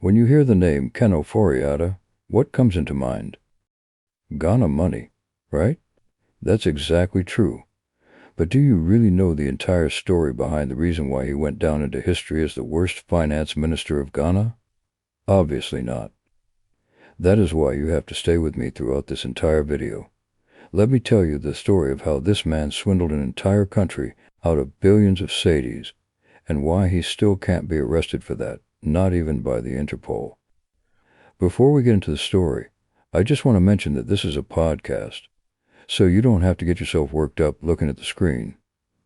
When you hear the name Ken Ofori-Atta, what comes into mind? Ghana money, right? That's exactly true. But do you really know the entire story behind the reason why he went down into history as the worst finance minister of Ghana? Obviously not. That is why you have to stay with me throughout this entire video. Let me tell you the story of how this man swindled an entire country out of billions of Cedis, and why he still can't be arrested for that, not even by the Interpol. Before we get into the story, I just want to mention that this is a podcast, so you don't have to get yourself worked up looking at the screen.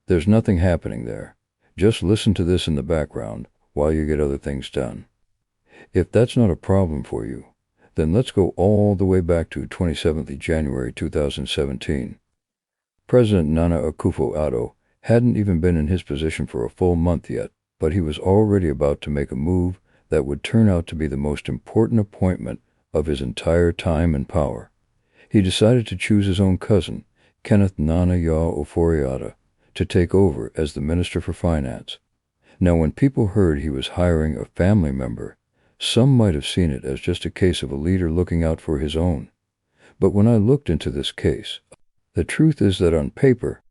There's nothing happening there. Just listen to this in the background while you get other things done. If that's not a problem for you, then let's go all the way back to 27th January 2017. President Nana Akufo-Addo hadn't even been in his position for a full month yet, but he was already about to make a move that would turn out to be the most important appointment of his entire time in power. He decided to choose his own cousin, Kenneth Nana Yaw Ofori-Atta, to take over as the Minister for Finance. Now, when people heard he was hiring a family member, some might have seen it as just a case of a leader looking out for his own. But when I looked into this case, the truth is that on paper,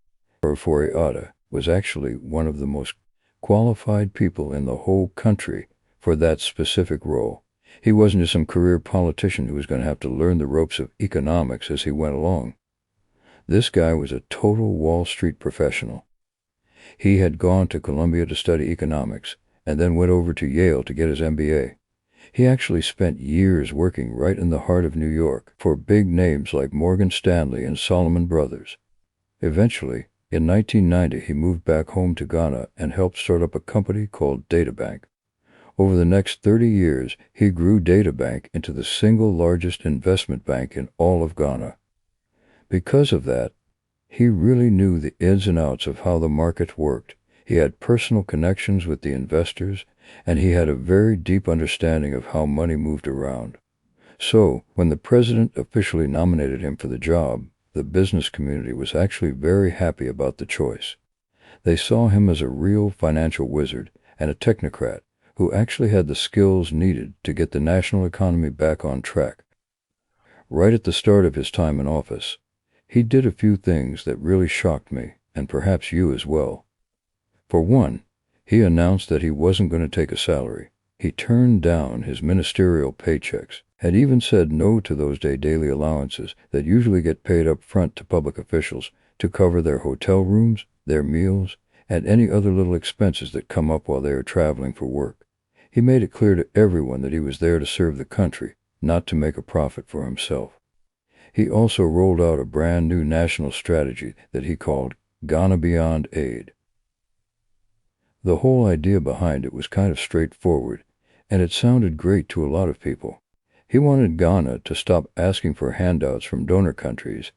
Ofori-Atta was actually one of the most qualified people in the whole country for that specific role. He wasn't just some career politician who was going to have to learn the ropes of economics as he went along. This guy was a total Wall Street professional. He had gone to Columbia to study economics and then went over to Yale to get his MBA. He actually spent years working right in the heart of New York for big names like Morgan Stanley and Salomon Brothers. Eventually, in 1990, he moved back home to Ghana and helped start up a company called Databank. Over the next 30 years, he grew Databank into the single largest investment bank in all of Ghana. Because of that, he really knew the ins and outs of how the market worked. He had personal connections with the investors, and he had a very deep understanding of how money moved around. So, when the president officially nominated him for the job, the business community was actually very happy about the choice. They saw him as a real financial wizard and a technocrat who actually had the skills needed to get the national economy back on track. Right at the start of his time in office, he did a few things that really shocked me, and perhaps you as well. For one, he announced that he wasn't going to take a salary. He turned down his ministerial paychecks, had even said no to those daily allowances that usually get paid up front to public officials to cover their hotel rooms, their meals, and any other little expenses that come up while they are traveling for work. He made it clear to everyone that he was there to serve the country, not to make a profit for himself. He also rolled out a brand new national strategy that he called Ghana Beyond Aid. The whole idea behind it was kind of straightforward, and it sounded great to a lot of people. He wanted Ghana to stop asking for handouts from donor countries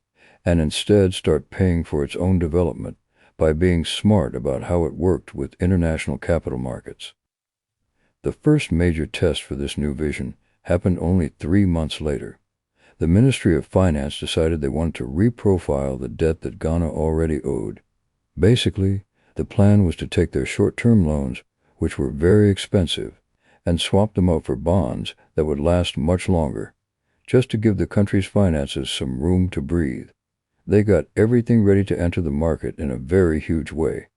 and instead start paying for its own development by being smart about how it worked with international capital markets. The first major test for this new vision happened only 3 months later. The Ministry of Finance decided they wanted to reprofile the debt that Ghana already owed. Basically, the plan was to take their short-term loans, which were very expensive, and swap them out for bonds that would last much longer, just to give the country's finances some room to breathe. They got everything ready to enter the market in a very huge way.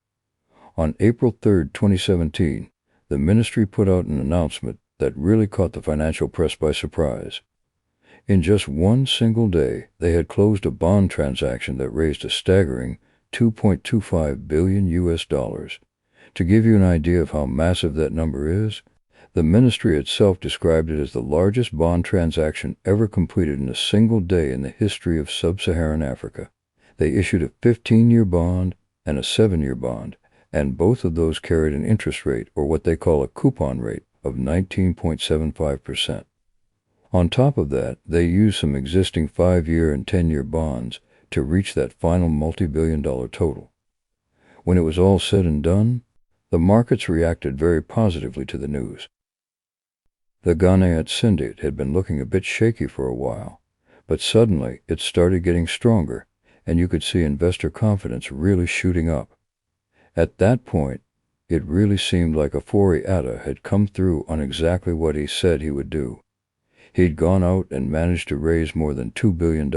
On April 3, 2017, the ministry put out an announcement that really caught the financial press by surprise. In just one single day, they had closed a bond transaction that raised a staggering $2.25 billion US. To give you an idea of how massive that number is, the ministry itself described it as the largest bond transaction ever completed in a single day in the history of sub-Saharan Africa. They issued a 15-year bond and a 7-year bond, and both of those carried an interest rate, or what they call a coupon rate, of 19.75%. On top of that, they used some existing 5-year and 10-year bonds to reach that final multi-billion-dollar total. When it was all said and done, the markets reacted very positively to the news. The Ghanaian Syndicate had been looking a bit shaky for a while, but suddenly it started getting stronger, and you could see investor confidence really shooting up. At that point, It really seemed like Ofori-Atta had come through on exactly what he said he would do. He'd gone out and managed to raise more than $2 billion,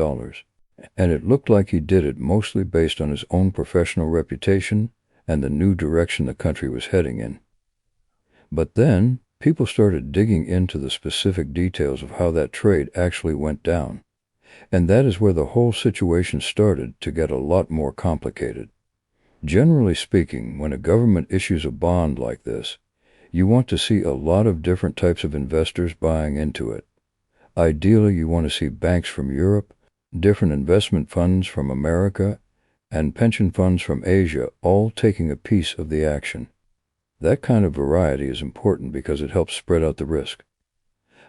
and it looked like he did it mostly based on his own professional reputation and the new direction the country was heading in. But then, people started digging into the specific details of how that trade actually went down, and that is where the whole situation started to get a lot more complicated. Generally speaking, when a government issues a bond like this, you want to see a lot of different types of investors buying into it. Ideally, you want to see banks from Europe, different investment funds from America, and pension funds from Asia all taking a piece of the action. That kind of variety is important because it helps spread out the risk.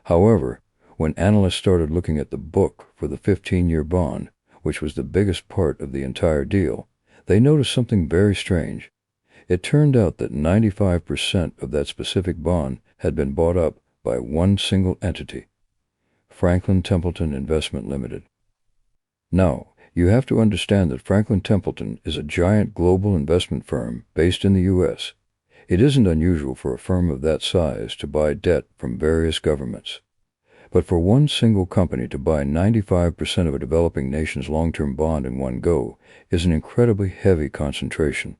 However, when analysts started looking at the book for the 15-year bond, which was the biggest part of the entire deal, they noticed something very strange. It turned out that 95% of that specific bond had been bought up by one single entity, Franklin Templeton Investment Limited. Now, you have to understand that Franklin Templeton is a giant global investment firm based in the U.S. It isn't unusual for a firm of that size to buy debt from various governments. But for one single company to buy 95% of a developing nation's long-term bond in one go is an incredibly heavy concentration.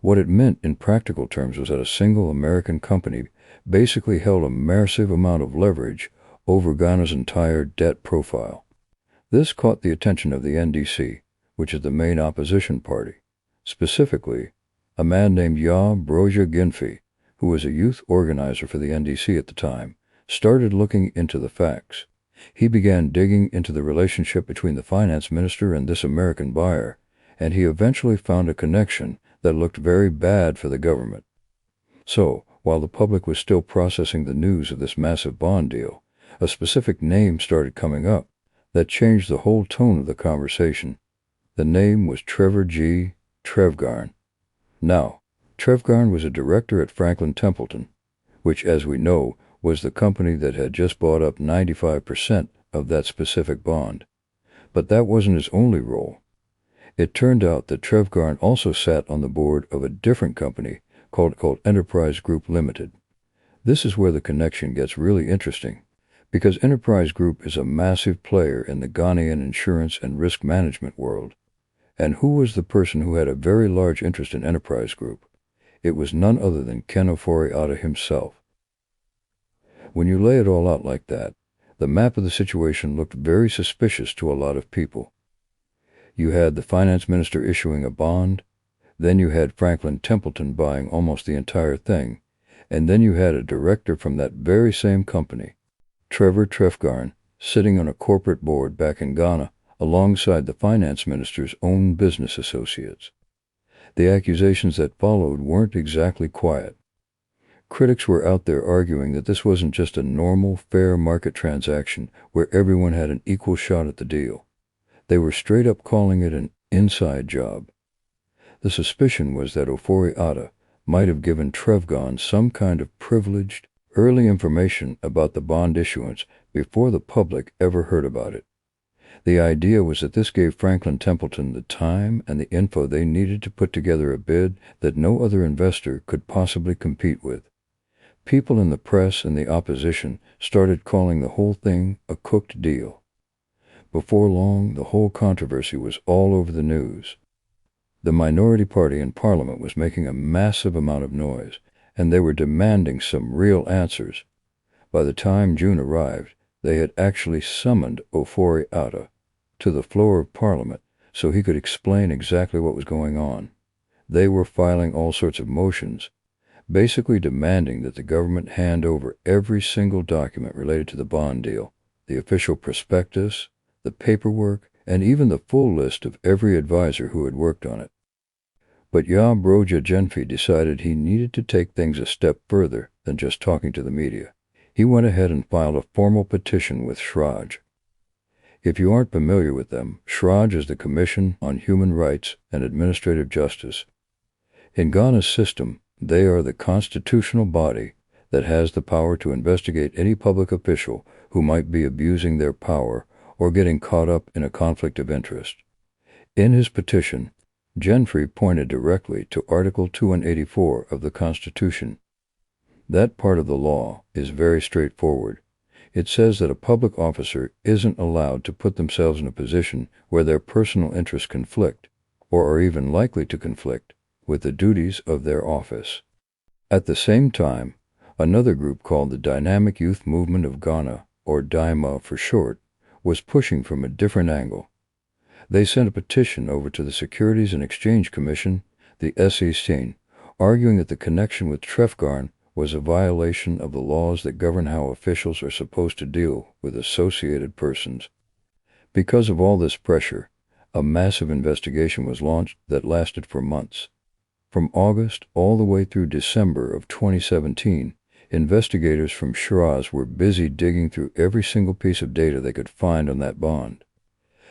What it meant in practical terms was that a single American company basically held a massive amount of leverage over Ghana's entire debt profile. This caught the attention of the NDC, which is the main opposition party. Specifically, a man named Yaw Ofori-Atta, who was a youth organizer for the NDC at the time, started looking into the facts. He began digging into the relationship between the finance minister and this American buyer, and he eventually found a connection that looked very bad for the government. So, while the public was still processing the news of this massive bond deal, a specific name started coming up that changed the whole tone of the conversation. The name was Trevor G. Trevgarn. Now, Trevgarn was a director at Franklin Templeton, which, as we know, was the company that had just bought up 95% of that specific bond. But that wasn't his only role. It turned out that Trevgarn also sat on the board of a different company called Enterprise Group Limited. This is where the connection gets really interesting, because Enterprise Group is a massive player in the Ghanaian insurance and risk management world. And who was the person who had a very large interest in Enterprise Group? It was none other than Ken Ofori-Atta himself. When you lay it all out like that, the map of the situation looked very suspicious to a lot of people. You had the finance minister issuing a bond, then you had Franklin Templeton buying almost the entire thing, and then you had a director from that very same company, Trevor Trevgarn, sitting on a corporate board back in Ghana alongside the finance minister's own business associates. The accusations that followed weren't exactly quiet. Critics were out there arguing that this wasn't just a normal, fair market transaction where everyone had an equal shot at the deal. They were straight up calling it an inside job. The suspicion was that Ofori-Atta might have given Trevgarn some kind of privileged, early information about the bond issuance before the public ever heard about it. The idea was that this gave Franklin Templeton the time and the info they needed to put together a bid that no other investor could possibly compete with. People in the press and the opposition started calling the whole thing a cooked deal. Before long, the whole controversy was all over the news. The minority party in Parliament was making a massive amount of noise, and they were demanding some real answers. By the time June arrived, they had actually summoned Ofori-Atta to the floor of Parliament so he could explain exactly what was going on. They were filing all sorts of motions, basically demanding that the government hand over every single document related to the bond deal, the official prospectus, the paperwork, and even the full list of every advisor who had worked on it. But Yaw Ofori-Atta decided he needed to take things a step further than just talking to the media. He went ahead and filed a formal petition with SHRAJ. If you aren't familiar with them, SHRAJ is the Commission on Human Rights and Administrative Justice. In Ghana's system, they are the constitutional body that has the power to investigate any public official who might be abusing their power or getting caught up in a conflict of interest. In his petition, Gentry pointed directly to Article 284 of the Constitution. That part of the law is very straightforward. It says that a public officer isn't allowed to put themselves in a position where their personal interests conflict, or are even likely to conflict, with the duties of their office. At the same time, another group called the Dynamic Youth Movement of Ghana, or DYMA for short, was pushing from a different angle. They sent a petition over to the Securities and Exchange Commission, the SEC, arguing that the connection with Trefgarn was a violation of the laws that govern how officials are supposed to deal with associated persons. Because of all this pressure, a massive investigation was launched that lasted for months. From August all the way through December of 2017, investigators from Shiraz were busy digging through every single piece of data they could find on that bond.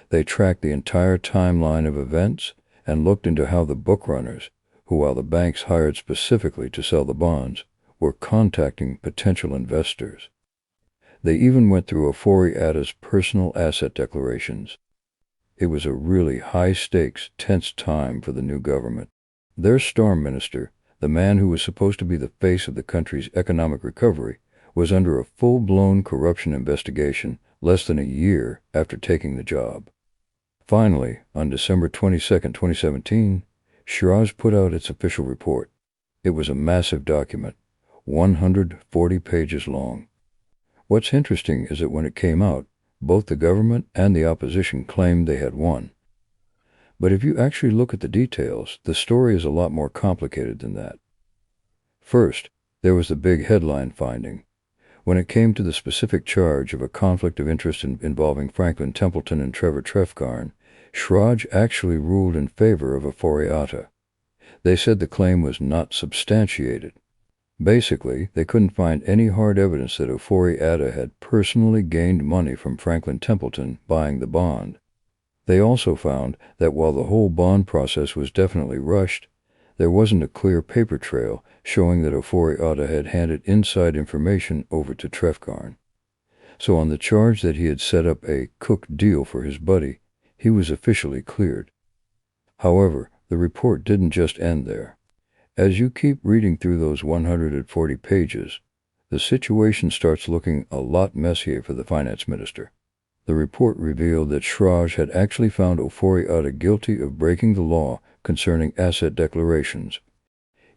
They tracked the entire timeline of events and looked into how the bookrunners, who while the banks hired specifically to sell the bonds, were contacting potential investors. They even went through Ofori-Atta's personal asset declarations. It was a really high-stakes, tense time for the new government. Their storm minister, the man who was supposed to be the face of the country's economic recovery, was under a full-blown corruption investigation less than a year after taking the job. Finally, on December 22, 2017, Shiraz put out its official report. It was a massive document, 140 pages long. What's interesting is that when it came out, both the government and the opposition claimed they had won. But if you actually look at the details, the story is a lot more complicated than that. First, there was the big headline finding. When it came to the specific charge of a conflict of interest involving Franklin Templeton and Trevor Trefgarn, Shiraz actually ruled in favor of Ofori-Atta. They said the claim was not substantiated. Basically, they couldn't find any hard evidence that Ofori-Atta had personally gained money from Franklin Templeton buying the bond. They also found that while the whole bond process was definitely rushed, there wasn't a clear paper trail showing that Ofori-Atta had handed inside information over to Trefgarn. So on the charge that he had set up a cooked deal for his buddy, he was officially cleared. However, the report didn't just end there. As you keep reading through those 140 pages, the situation starts looking a lot messier for the finance minister. The report revealed that Shiraz had actually found Ofori-Atta guilty of breaking the law concerning asset declarations.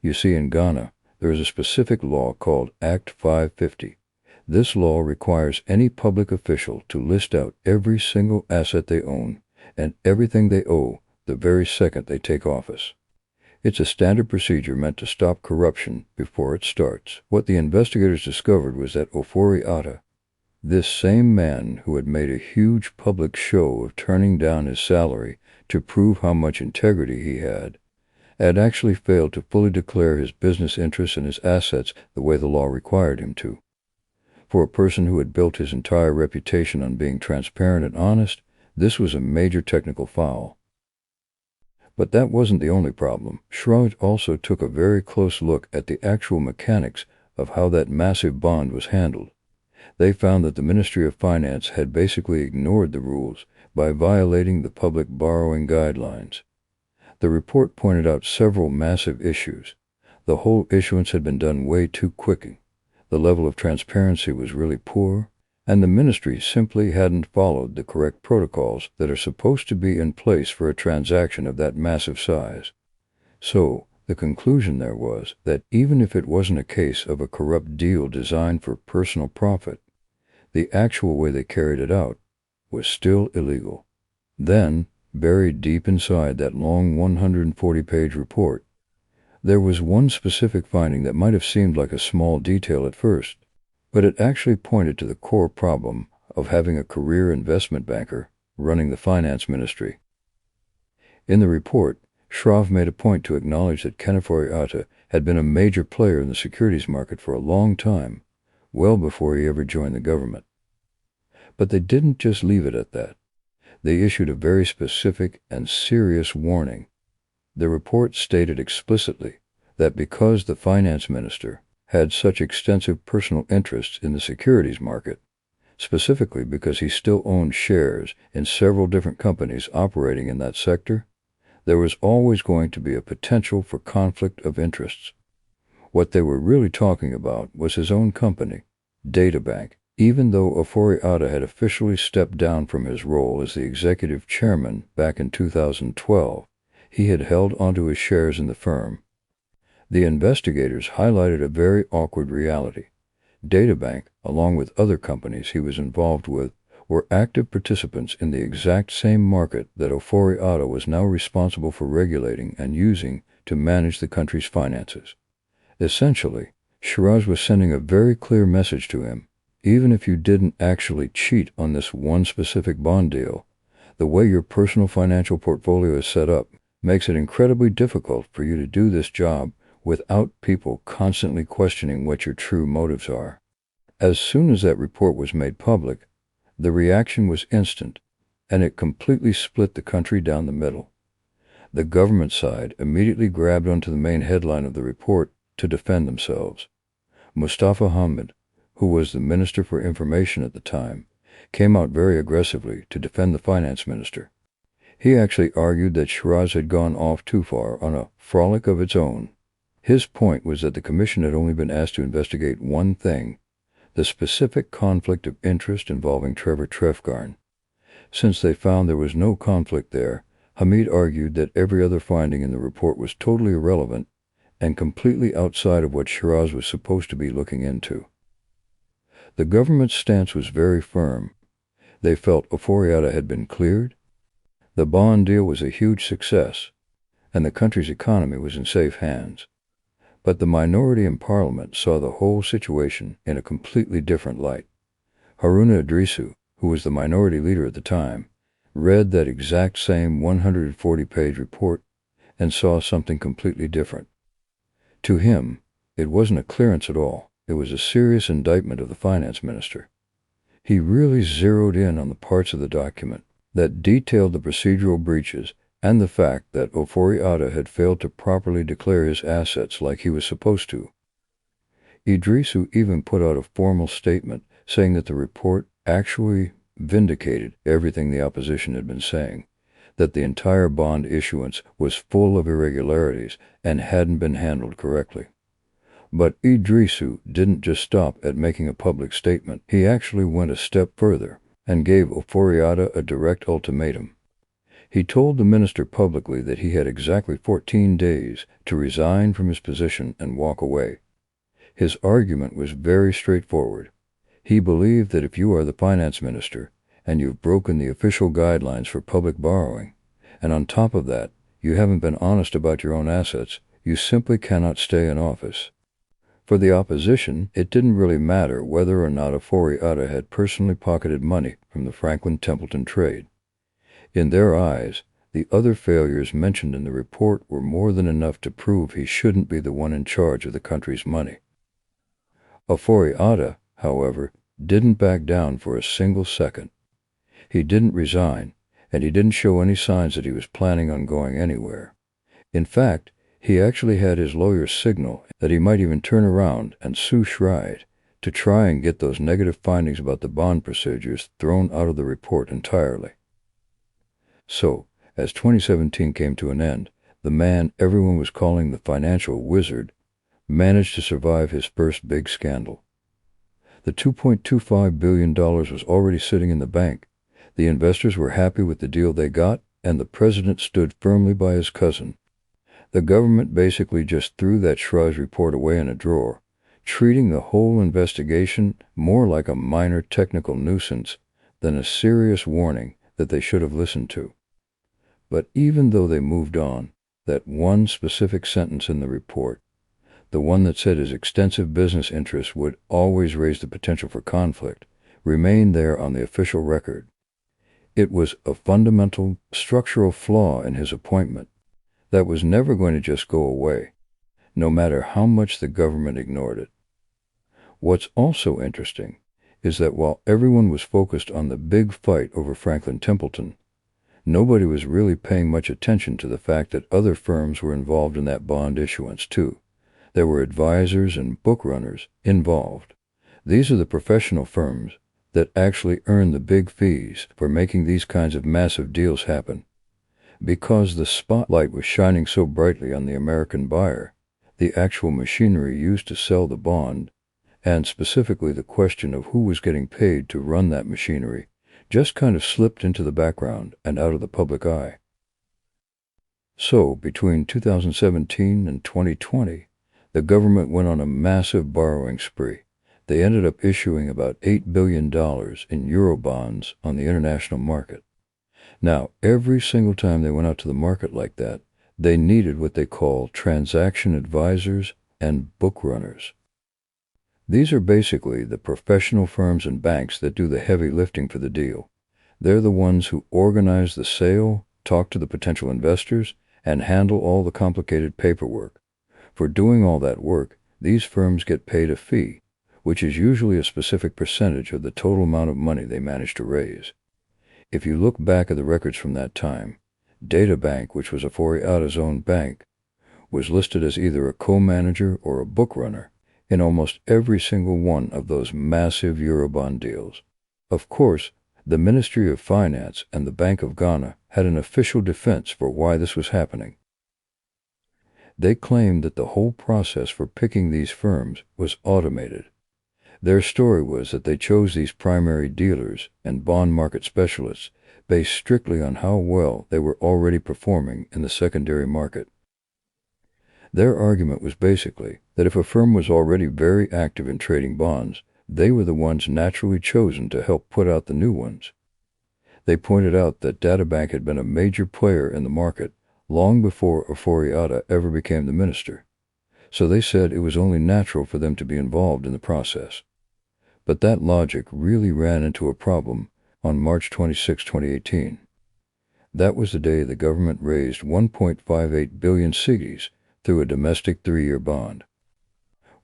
You see, in Ghana, there is a specific law called Act 550. This law requires any public official to list out every single asset they own and everything they owe the very second they take office. It's a standard procedure meant to stop corruption before it starts. What the investigators discovered was that Ofori-Atta, this same man who had made a huge public show of turning down his salary to prove how much integrity he had actually failed to fully declare his business interests and his assets the way the law required him to. For a person who had built his entire reputation on being transparent and honest, this was a major technical foul. But that wasn't the only problem. Shiraz also took a very close look at the actual mechanics of how that massive bond was handled. They found that the Ministry of Finance had basically ignored the rules by violating the public borrowing guidelines. The report pointed out several massive issues. The whole issuance had been done way too quickly. The level of transparency was really poor, and the ministry simply hadn't followed the correct protocols that are supposed to be in place for a transaction of that massive size. So, the conclusion there was that even if it wasn't a case of a corrupt deal designed for personal profit, the actual way they carried it out was still illegal. Then, buried deep inside that long 140-page report, there was one specific finding that might have seemed like a small detail at first, but it actually pointed to the core problem of having a career investment banker running the finance ministry. In the report, Shiraz made a point to acknowledge that Kenneth Ofori-Atta had been a major player in the securities market for a long time, well before he ever joined the government. But they didn't just leave it at that. They issued a very specific and serious warning. The report stated explicitly that because the finance minister had such extensive personal interests in the securities market, specifically because he still owned shares in several different companies operating in that sector, there was always going to be a potential for conflict of interests. What they were really talking about was his own company, Databank. Even though Ofori-Atta had officially stepped down from his role as the executive chairman back in 2012, he had held onto his shares in the firm. The investigators highlighted a very awkward reality. Databank, along with other companies he was involved with, were active participants in the exact same market that Ofori-Atta was now responsible for regulating and using to manage the country's finances. Essentially, Shiraz was sending a very clear message to him. Even if you didn't actually cheat on this one specific bond deal, the way your personal financial portfolio is set up makes it incredibly difficult for you to do this job without people constantly questioning what your true motives are. As soon as that report was made public, the reaction was instant, and it completely split the country down the middle. The government side immediately grabbed onto the main headline of the report to defend themselves. Mustafa Hamid, who was the Minister for Information at the time, came out very aggressively to defend the finance minister. He actually argued that Shiraz had gone off too far on a frolic of its own. His point was that the commission had only been asked to investigate one thing, the specific conflict of interest involving Trevor Trefgarn. Since they found there was no conflict there, Hamid argued that every other finding in the report was totally irrelevant and completely outside of what Shiraz was supposed to be looking into. The government's stance was very firm. They felt Ofori-Atta had been cleared, the bond deal was a huge success, and the country's economy was in safe hands. But the minority in Parliament saw the whole situation in a completely different light. Haruna Idrisu, who was the minority leader at the time, read that exact same 140-page report and saw something completely different. To him, it wasn't a clearance at all. It was a serious indictment of the finance minister. He really zeroed in on the parts of the document that detailed the procedural breaches and the fact that Ofori-Atta had failed to properly declare his assets like he was supposed to. Idrisu even put out a formal statement saying that the report actually vindicated everything the opposition had been saying, that the entire bond issuance was full of irregularities and hadn't been handled correctly. But Idrisu didn't just stop at making a public statement. He actually went a step further and gave Ofori-Atta a direct ultimatum. He told the minister publicly that he had exactly 14 days to resign from his position and walk away. His argument was very straightforward. He believed that if you are the finance minister and you've broken the official guidelines for public borrowing, and on top of that, you haven't been honest about your own assets, you simply cannot stay in office. For the opposition, it didn't really matter whether or not Ofori-Atta had personally pocketed money from the Franklin Templeton trade. In their eyes, the other failures mentioned in the report were more than enough to prove he shouldn't be the one in charge of the country's money. Ofori-Atta, however, didn't back down for a single second. He didn't resign, and he didn't show any signs that he was planning on going anywhere. In fact, he actually had his lawyers signal that he might even turn around and sue Shiraz to try and get those negative findings about the bond procedures thrown out of the report entirely. So, as 2017 came to an end, the man everyone was calling the financial wizard managed to survive his first big scandal. The $2.25 billion was already sitting in the bank. The investors were happy with the deal they got, and the president stood firmly by his cousin. The government basically just threw that Shiraz report away in a drawer, treating the whole investigation more like a minor technical nuisance than a serious warning that they should have listened to. But even though they moved on, that one specific sentence in the report, the one that said his extensive business interests would always raise the potential for conflict, remained there on the official record. It was a fundamental structural flaw in his appointment that was never going to just go away, no matter how much the government ignored it. What's also interesting is that while everyone was focused on the big fight over Franklin Templeton, nobody was really paying much attention to the fact that other firms were involved in that bond issuance too. There were advisors and bookrunners involved. These are the professional firms that actually earn the big fees for making these kinds of massive deals happen. Because the spotlight was shining so brightly on the American buyer, the actual machinery used to sell the bond, and specifically the question of who was getting paid to run that machinery, just kind of slipped into the background and out of the public eye. So, between 2017 and 2020, the government went on a massive borrowing spree. They ended up issuing about $8 billion in Eurobonds on the international market. Now, every single time they went out to the market like that, they needed what they call transaction advisors and book runners. These are basically the professional firms and banks that do the heavy lifting for the deal. They're the ones who organize the sale, talk to the potential investors, and handle all the complicated paperwork. For doing all that work, these firms get paid a fee, which is usually a specific percentage of the total amount of money they manage to raise. If you look back at the records from that time, Databank, which was Ofori-Atta's own bank, was listed as either a co-manager or a book runner in almost every single one of those massive Eurobond deals. Of course, the Ministry of Finance and the Bank of Ghana had an official defense for why this was happening. They claimed that the whole process for picking these firms was automated. Their story was that they chose these primary dealers and bond market specialists based strictly on how well they were already performing in the secondary market. Their argument was basically that if a firm was already very active in trading bonds, they were the ones naturally chosen to help put out the new ones. They pointed out that Databank had been a major player in the market long before Ofori-Atta ever became the minister, so they said it was only natural for them to be involved in the process. But that logic really ran into a problem on March 26, 2018. That was the day the government raised 1.58 billion Cedis through a domestic 3-year bond.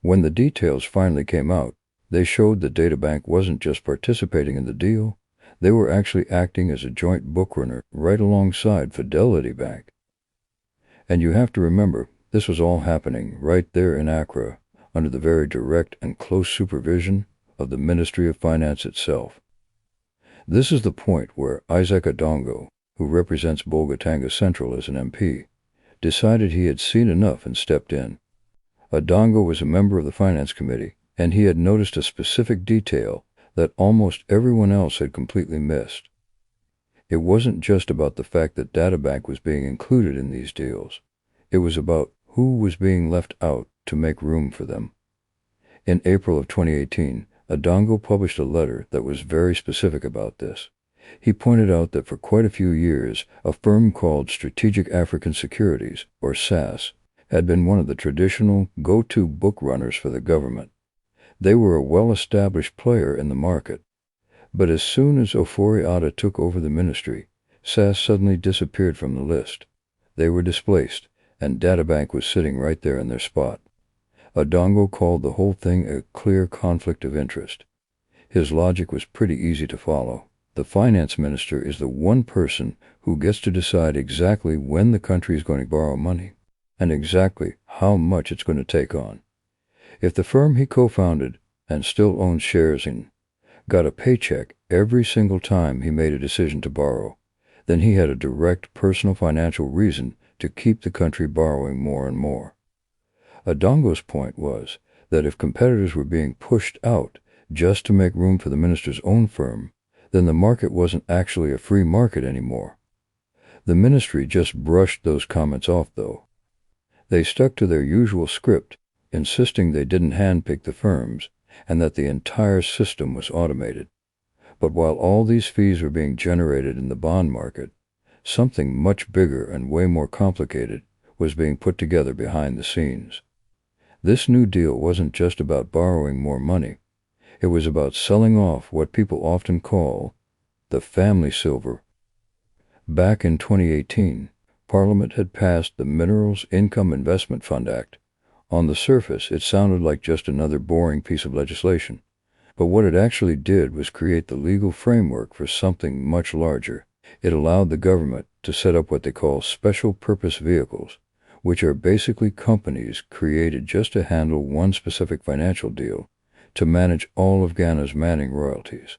When the details finally came out, they showed that Databank wasn't just participating in the deal, they were actually acting as a joint bookrunner right alongside Fidelity Bank. And you have to remember, this was all happening right there in Accra, under the very direct and close supervision of the Ministry of Finance itself. This is the point where Isaac Adongo, who represents Bolgatanga Central as an MP, decided he had seen enough and stepped in. Adongo was a member of the Finance Committee, and he had noticed a specific detail that almost everyone else had completely missed. It wasn't just about the fact that Databank was being included in these deals. It was about who was being left out to make room for them. In April of 2018, Adongo published a letter that was very specific about this. He pointed out that for quite a few years, a firm called Strategic African Securities, or SAS, had been one of the traditional go-to book runners for the government. They were a well-established player in the market. But as soon as Ofori-Atta took over the ministry, SAS suddenly disappeared from the list. They were displaced, and Databank was sitting right there in their spot. Adongo called the whole thing a clear conflict of interest. His logic was pretty easy to follow. The finance minister is the one person who gets to decide exactly when the country is going to borrow money and exactly how much it's going to take on. If the firm he co-founded and still owns shares in got a paycheck every single time he made a decision to borrow, then he had a direct personal financial reason to keep the country borrowing more and more. Adongo's point was that if competitors were being pushed out just to make room for the minister's own firm, then the market wasn't actually a free market anymore. The ministry just brushed those comments off, though. They stuck to their usual script, insisting they didn't handpick the firms and that the entire system was automated. But while all these fees were being generated in the bond market, something much bigger and way more complicated was being put together behind the scenes. This new deal wasn't just about borrowing more money. It was about selling off what people often call the family silver. Back in 2018, Parliament had passed the Minerals Income Investment Fund Act. On the surface, it sounded like just another boring piece of legislation. But what it actually did was create the legal framework for something much larger. It allowed the government to set up what they call special purpose vehicles, which are basically companies created just to handle one specific financial deal, to manage all of Ghana's mining royalties.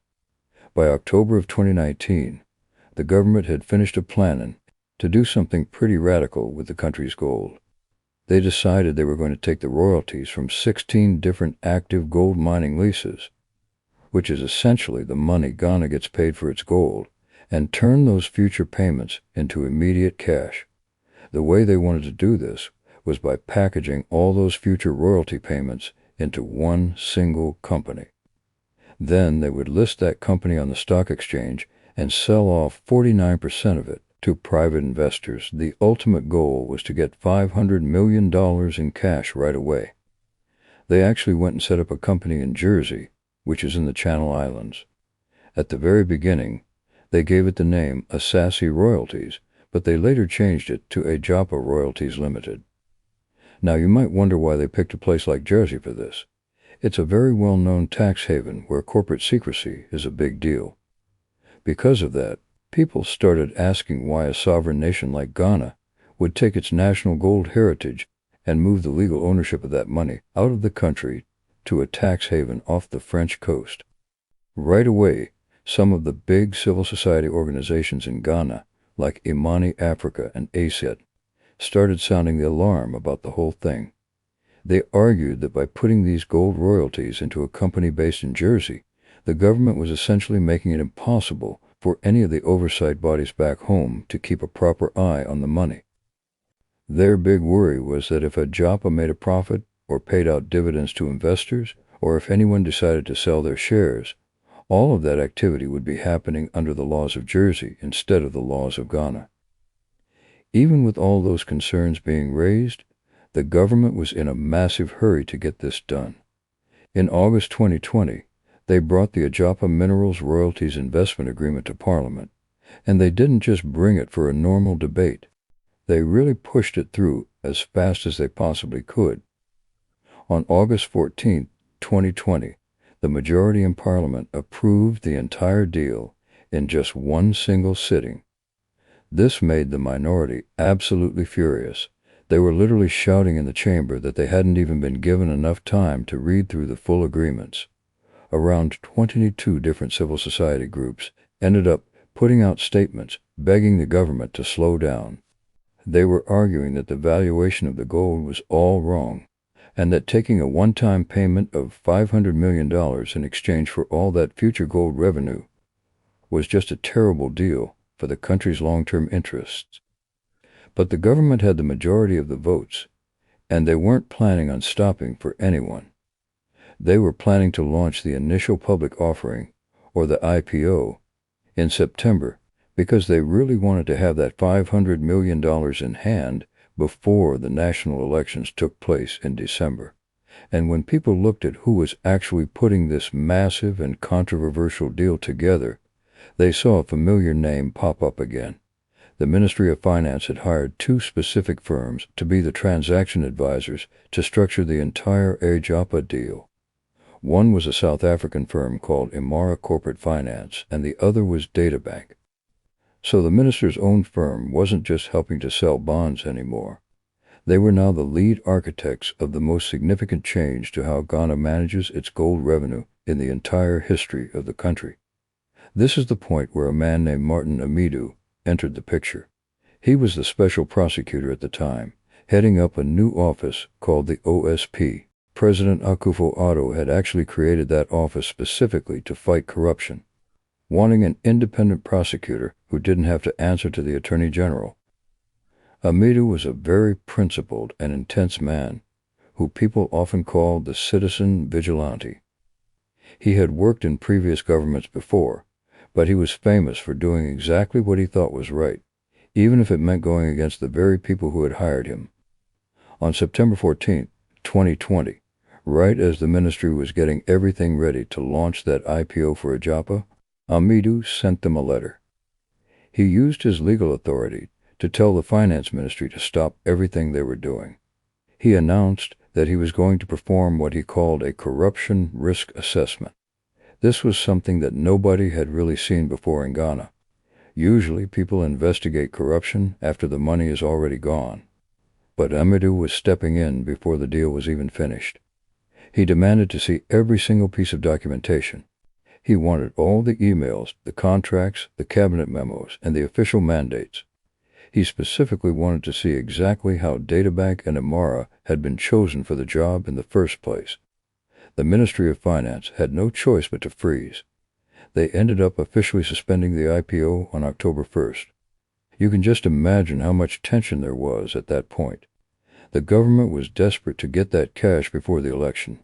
By October of 2019, the government had finished a planning to do something pretty radical with the country's gold. They decided they were going to take the royalties from 16 different active gold mining leases, which is essentially the money Ghana gets paid for its gold, and turn those future payments into immediate cash. The way they wanted to do this was by packaging all those future royalty payments into one single company. Then they would list that company on the stock exchange and sell off 49% of it to private investors. The ultimate goal was to get $500 million in cash right away. They actually went and set up a company in Jersey, which is in the Channel Islands. At the very beginning, they gave it the name Asasi Royalties, but they later changed it to Agyapa Royalties Limited. Now you might wonder why they picked a place like Jersey for this. It's a very well-known tax haven where corporate secrecy is a big deal. Because of that, people started asking why a sovereign nation like Ghana would take its national gold heritage and move the legal ownership of that money out of the country to a tax haven off the French coast. Right away, some of the big civil society organizations in Ghana, like Imani Africa and ACET, started sounding the alarm about the whole thing. They argued that by putting these gold royalties into a company based in Jersey, the government was essentially making it impossible for any of the oversight bodies back home to keep a proper eye on the money. Their big worry was that if Agyapa made a profit or paid out dividends to investors, or if anyone decided to sell their shares, all of that activity would be happening under the laws of Jersey instead of the laws of Ghana. Even with all those concerns being raised, the government was in a massive hurry to get this done. In August 2020, they brought the Agyapa Minerals Royalties Investment Agreement to Parliament, and they didn't just bring it for a normal debate. They really pushed it through as fast as they possibly could. On August 14, 2020, the majority in Parliament approved the entire deal in just one single sitting. This made the minority absolutely furious. They were literally shouting in the chamber that they hadn't even been given enough time to read through the full agreements. Around 22 different civil society groups ended up putting out statements begging the government to slow down. They were arguing that the valuation of the gold was all wrong, and that taking a one-time payment of $500 million in exchange for all that future gold revenue was just a terrible deal for the country's long-term interests. But the government had the majority of the votes, and they weren't planning on stopping for anyone. They were planning to launch the initial public offering, or the IPO, in September because they really wanted to have that $500 million in hand before the national elections took place in December. And when people looked at who was actually putting this massive and controversial deal together, they saw a familiar name pop up again. The Ministry of Finance had hired two specific firms to be the transaction advisors to structure the entire Agyapa deal. One was a South African firm called Imara Corporate Finance, and the other was Databank. So the minister's own firm wasn't just helping to sell bonds anymore. They were now the lead architects of the most significant change to how Ghana manages its gold revenue in the entire history of the country. This is the point where a man named Martin Amidu entered the picture. He was the special prosecutor at the time, heading up a new office called the OSP. President Akufo-Addo had actually created that office specifically to fight corruption, wanting an independent prosecutor who didn't have to answer to the Attorney General. Amidu was a very principled and intense man, who people often called the citizen vigilante. He had worked in previous governments before, but he was famous for doing exactly what he thought was right, even if it meant going against the very people who had hired him. On September 14, 2020, right as the ministry was getting everything ready to launch that IPO for Agyapa, Amidu sent them a letter. He used his legal authority to tell the finance ministry to stop everything they were doing. He announced that he was going to perform what he called a corruption risk assessment. This was something that nobody had really seen before in Ghana. Usually people investigate corruption after the money is already gone. But Amidu was stepping in before the deal was even finished. He demanded to see every single piece of documentation. He wanted all the emails, the contracts, the cabinet memos, and the official mandates. He specifically wanted to see exactly how Databank and Amara had been chosen for the job in the first place. The Ministry of Finance had no choice but to freeze. They ended up officially suspending the IPO on October 1st. You can just imagine how much tension there was at that point. The government was desperate to get that cash before the election,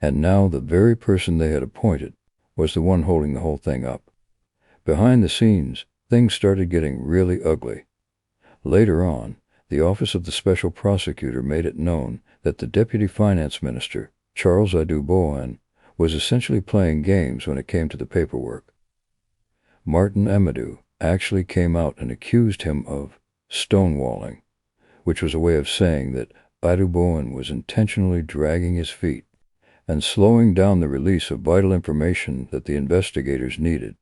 and now the very person they had appointed was the one holding the whole thing up. Behind the scenes, things started getting really ugly. Later on, the Office of the Special Prosecutor made it known that the Deputy Finance Minister, Charles Adu-Bowen, was essentially playing games when it came to the paperwork. Martin Amadou actually came out and accused him of stonewalling, which was a way of saying that Adu-Bowen was intentionally dragging his feet and slowing down the release of vital information that the investigators needed.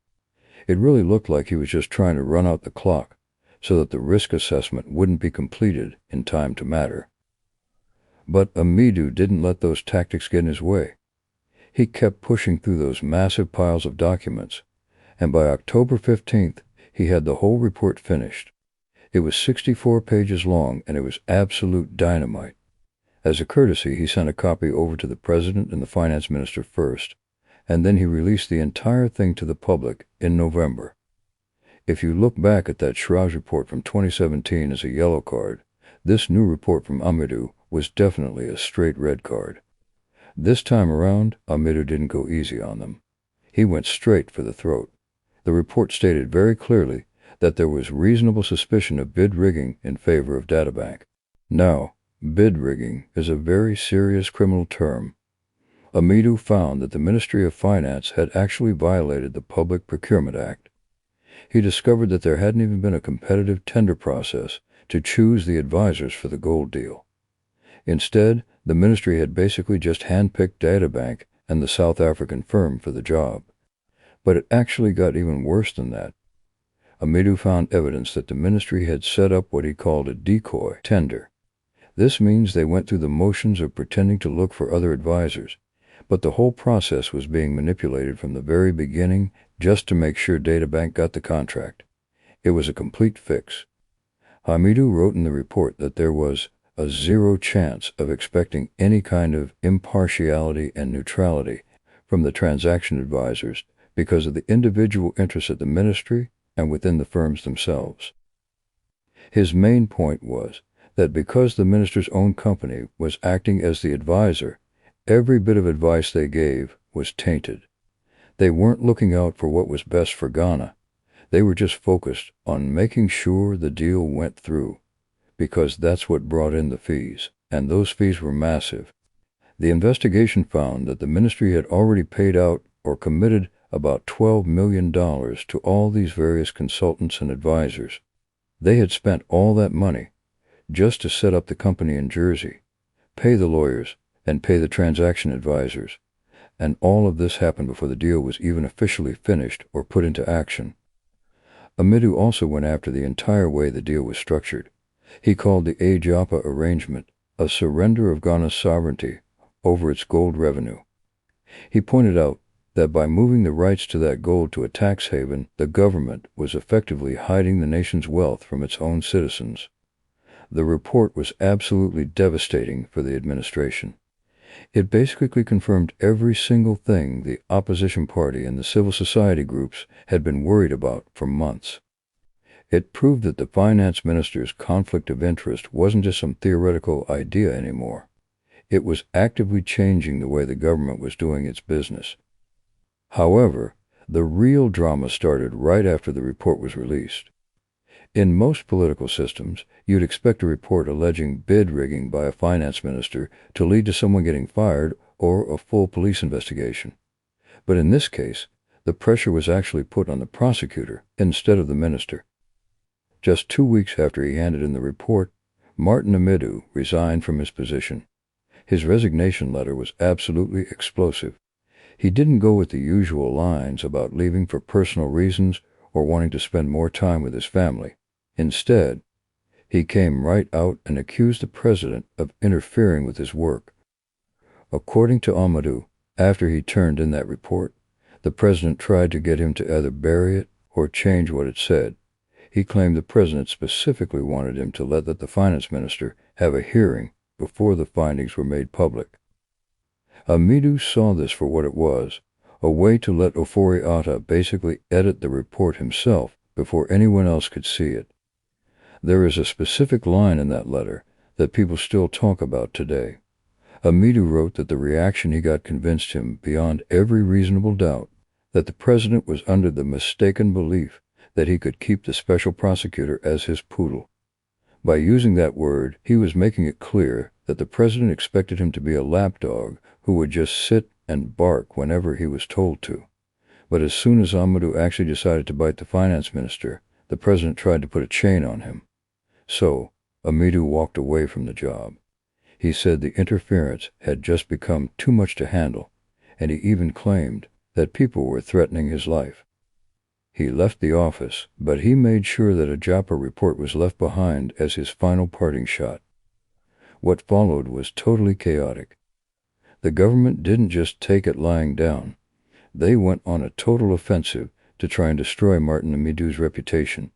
It really looked like he was just trying to run out the clock so that the risk assessment wouldn't be completed in time to matter. But Amadou didn't let those tactics get in his way. He kept pushing through those massive piles of documents, and by October 15th, he had the whole report finished. It was 64 pages long, and it was absolute dynamite. As a courtesy, he sent a copy over to the President and the Finance Minister first, and then he released the entire thing to the public in November. If you look back at that Shroud report from 2017 as a yellow card, this new report from Amadou was definitely a straight red card. This time around, Amadou didn't go easy on them. He went straight for the throat. The report stated very clearly that there was reasonable suspicion of bid rigging in favor of Databank. Now, bid rigging is a very serious criminal term. Amadou found that the Ministry of Finance had actually violated the Public Procurement Act. He discovered that there hadn't even been a competitive tender process to choose the advisors for the gold deal. Instead, the ministry had basically just handpicked Databank and the South African firm for the job. But it actually got even worse than that. Amadou found evidence that the ministry had set up what he called a decoy tender. This means they went through the motions of pretending to look for other advisors, but the whole process was being manipulated from the very beginning just to make sure Databank got the contract. It was a complete fix. Amadou wrote in the report that there was a zero chance of expecting any kind of impartiality and neutrality from the transaction advisors because of the individual interests at the ministry and within the firms themselves. His main point was that because the minister's own company was acting as the advisor, every bit of advice they gave was tainted. They weren't looking out for what was best for Ghana. They were just focused on making sure the deal went through, because that's what brought in the fees, and those fees were massive. The investigation found that the ministry had already paid out or committed about $12 million to all these various consultants and advisors. They had spent all that money just to set up the company in Jersey, pay the lawyers, and pay the transaction advisors, and all of this happened before the deal was even officially finished or put into action. Amadou also went after the entire way the deal was structured. He called the Agyapa arrangement a surrender of Ghana's sovereignty over its gold revenue. He pointed out that by moving the rights to that gold to a tax haven, the government was effectively hiding the nation's wealth from its own citizens. The report was absolutely devastating for the administration. It basically confirmed every single thing the opposition party and the civil society groups had been worried about for months. It proved that the finance minister's conflict of interest wasn't just some theoretical idea anymore. It was actively changing the way the government was doing its business. However, the real drama started right after the report was released. In most political systems, you'd expect a report alleging bid rigging by a finance minister to lead to someone getting fired or a full police investigation. But in this case, the pressure was actually put on the prosecutor instead of the minister. Just 2 weeks after he handed in the report, Martin Amadou resigned from his position. His resignation letter was absolutely explosive. He didn't go with the usual lines about leaving for personal reasons or wanting to spend more time with his family. Instead, he came right out and accused the president of interfering with his work. According to Amadou, after he turned in that report, the president tried to get him to either bury it or change what it said. He claimed the president specifically wanted him to let the finance minister have a hearing before the findings were made public. Amidu saw this for what it was, a way to let Ofori-Atta basically edit the report himself before anyone else could see it. There is a specific line in that letter that people still talk about today. Amidu wrote that the reaction he got convinced him beyond every reasonable doubt that the president was under the mistaken belief that he could keep the special prosecutor as his poodle. By using that word, he was making it clear that the president expected him to be a lapdog who would just sit and bark whenever he was told to. But as soon as Amidu actually decided to bite the finance minister, the president tried to put a chain on him. So, Amidu walked away from the job. He said the interference had just become too much to handle, and he even claimed that people were threatening his life. He left the office, but he made sure that a Agyapa report was left behind as his final parting shot. What followed was totally chaotic. The government didn't just take it lying down. They went on a total offensive to try and destroy Martin Amidu's reputation.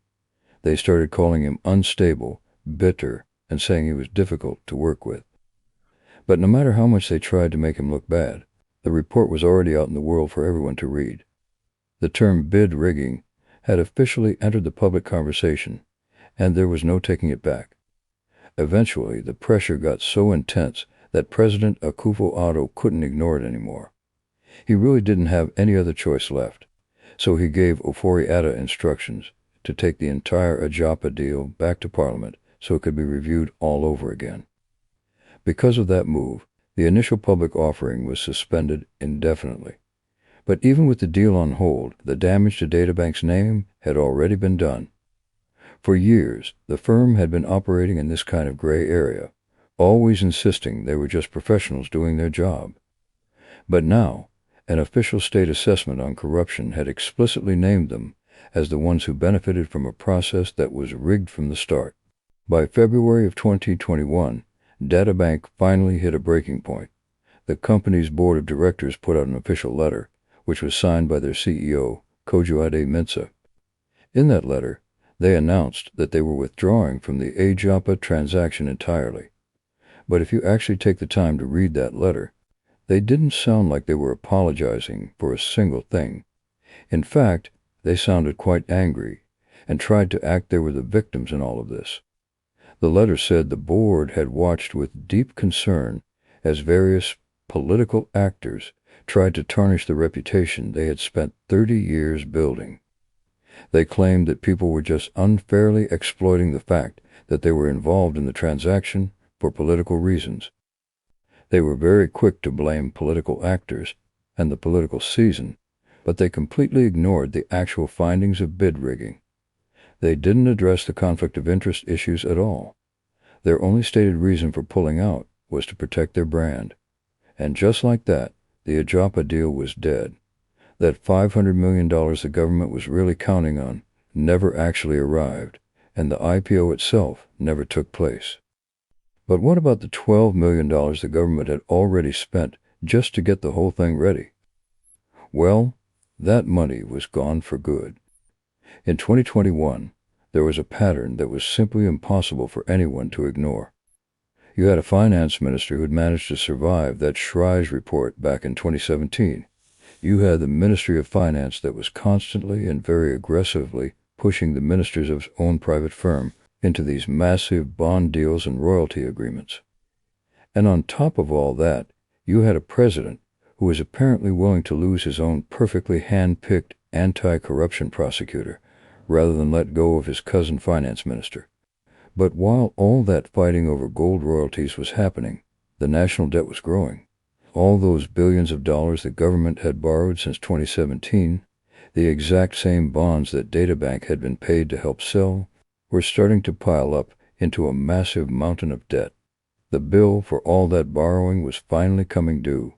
They started calling him unstable, bitter, and saying he was difficult to work with. But no matter how much they tried to make him look bad, the report was already out in the world for everyone to read. The term bid rigging had officially entered the public conversation, and there was no taking it back. Eventually, the pressure got so intense that President Akufo-Addo couldn't ignore it anymore. He really didn't have any other choice left, so he gave Ofori-Atta instructions to take the entire Agyapa deal back to Parliament so it could be reviewed all over again. Because of that move, the initial public offering was suspended indefinitely. But even with the deal on hold, the damage to Databank's name had already been done. For years, the firm had been operating in this kind of gray area, always insisting they were just professionals doing their job. But now, an official state assessment on corruption had explicitly named them as the ones who benefited from a process that was rigged from the start. By February of 2021, Databank finally hit a breaking point. The company's board of directors put out an official letter, which was signed by their CEO, Kojuade Mensah. In that letter, they announced that they were withdrawing from the Agyapa transaction entirely. But if you actually take the time to read that letter, they didn't sound like they were apologizing for a single thing. In fact, they sounded quite angry and tried to act they were the victims in all of this. The letter said the board had watched with deep concern as various political actors tried to tarnish the reputation they had spent 30 years building. They claimed that people were just unfairly exploiting the fact that they were involved in the transaction for political reasons. They were very quick to blame political actors and the political season, but they completely ignored the actual findings of bid rigging. They didn't address the conflict of interest issues at all. Their only stated reason for pulling out was to protect their brand. And just like that, the Agyapa deal was dead. That $500 million the government was really counting on never actually arrived, and the IPO itself never took place. But what about the $12 million the government had already spent just to get the whole thing ready? Well, that money was gone for good. In 2021, there was a pattern that was simply impossible for anyone to ignore. You had a finance minister who had managed to survive that Schrei's report back in 2017. You had the Ministry of Finance that was constantly and very aggressively pushing the ministers of his own private firm into these massive bond deals and royalty agreements. And on top of all that, you had a president who was apparently willing to lose his own perfectly hand-picked anti-corruption prosecutor rather than let go of his cousin finance minister. But while all that fighting over gold royalties was happening, the national debt was growing. All those billions of dollars the government had borrowed since 2017, the exact same bonds that Databank had been paid to help sell, were starting to pile up into a massive mountain of debt. The bill for all that borrowing was finally coming due.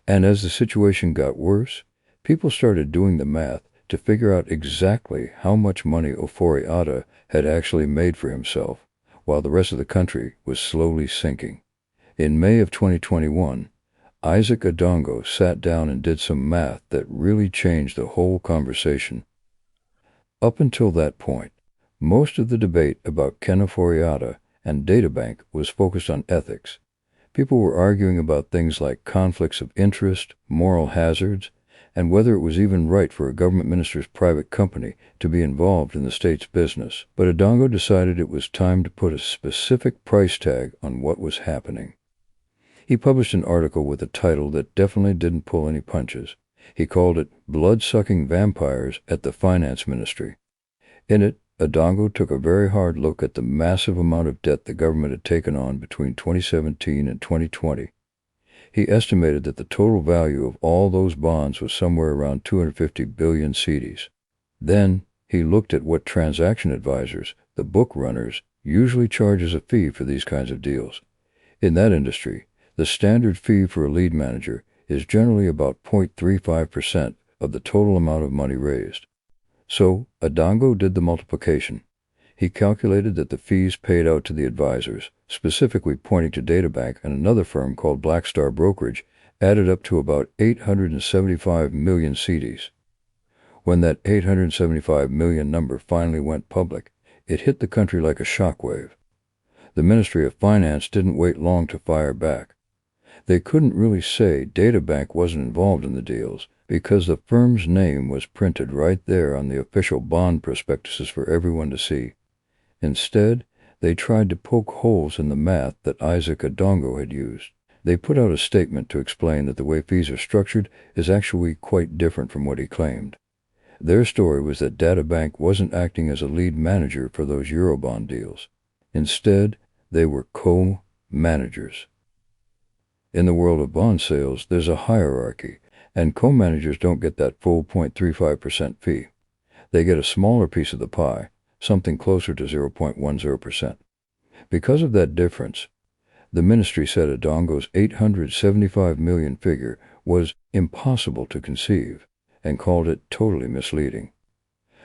And as the situation got worse, people started doing the math to figure out exactly how much money Ofori-Atta had actually made for himself, while the rest of the country was slowly sinking. In May of 2021, Isaac Adongo sat down and did some math that really changed the whole conversation. Up until that point, Most of the debate about Kenneth Ofori-Atta and Databank was focused on ethics. People were arguing about things like conflicts of interest, moral hazards, and whether it was even right for a government minister's private company to be involved in the state's business. But Odongo decided it was time to put a specific price tag on what was happening. He published an article with a title that definitely didn't pull any punches. He called it Blood-Sucking Vampires at the Finance Ministry. In it, Odongo took a very hard look at the massive amount of debt the government had taken on between 2017 and 2020. He estimated that the total value of all those bonds was somewhere around 250 billion Cedis. Then, he looked at what transaction advisors, the book runners, usually charge as a fee for these kinds of deals. In that industry, the standard fee for a lead manager is generally about 0.35% of the total amount of money raised. So, Odongo did the multiplication. He calculated that the fees paid out to the advisors, specifically pointing to Databank and another firm called Black Star Brokerage, added up to about 875 million Cedis. When that 875 million number finally went public, it hit the country like a shockwave. The Ministry of Finance didn't wait long to fire back. They couldn't really say Databank wasn't involved in the deals, because the firm's name was printed right there on the official bond prospectuses for everyone to see. Instead, they tried to poke holes in the math that Isaac Odongo had used. They put out a statement to explain that the way fees are structured is actually quite different from what he claimed. Their story was that Databank wasn't acting as a lead manager for those Eurobond deals. Instead, they were co-managers. In the world of bond sales, there's a hierarchy, and co-managers don't get that full 0.35% fee. They get a smaller piece of the pie, something closer to 0.10%. Because of that difference, the ministry said Odongo's 875 million figure was impossible to conceive and called it totally misleading.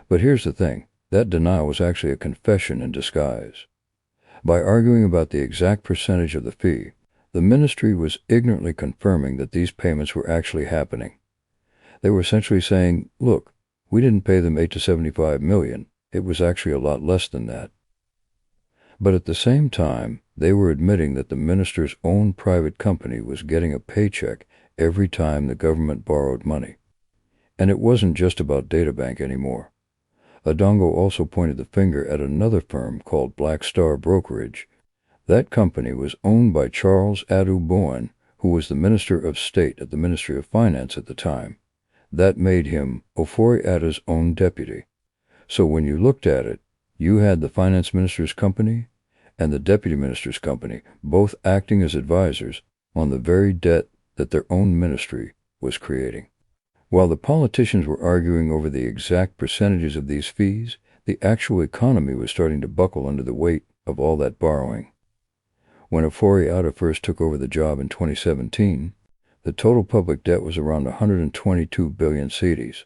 But here's the thing, that denial was actually a confession in disguise. By arguing about the exact percentage of the fee, the ministry was ignorantly confirming that these payments were actually happening. They were essentially saying, look, we didn't pay them 8 to 75 million. It was actually a lot less than that. But at the same time, they were admitting that the minister's own private company was getting a paycheck every time the government borrowed money. And it wasn't just about Databank anymore. Odongo also pointed the finger at another firm called Black Star Brokerage. That company was owned by Charles Adu Bowen, who was the Minister of State at the Ministry of Finance at the time. That made him Ofori-Atta's own deputy. So when you looked at it, you had the finance minister's company and the deputy minister's company both acting as advisors on the very debt that their own ministry was creating. While the politicians were arguing over the exact percentages of these fees, the actual economy was starting to buckle under the weight of all that borrowing. When Ofori-Atta first took over the job in 2017, the total public debt was around 122 billion Cedis.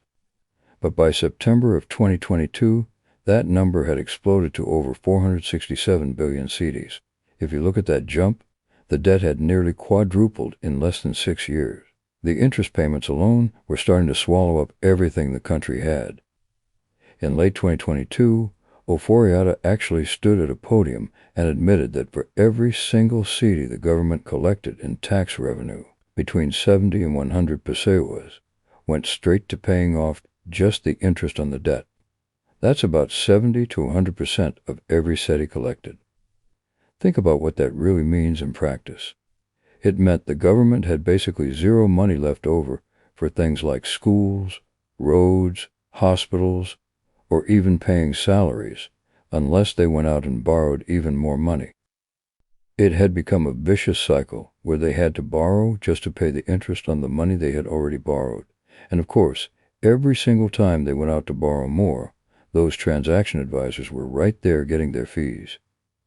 But by September of 2022, that number had exploded to over 467 billion Cedis. If you look at that jump, the debt had nearly quadrupled in less than 6 years. The interest payments alone were starting to swallow up everything the country had. In late 2022, Ofori-Atta actually stood at a podium and admitted that for every single Cedi the government collected in tax revenue, between 70 and 100 pesewas, went straight to paying off just the interest on the debt. That's about 70 to 100% of every Cedi collected. Think about what that really means in practice. It meant the government had basically zero money left over for things like schools, roads, hospitals, or even paying salaries, unless they went out and borrowed even more money. It had become a vicious cycle where they had to borrow just to pay the interest on the money they had already borrowed. And of course, every single time they went out to borrow more, those transaction advisors were right there getting their fees.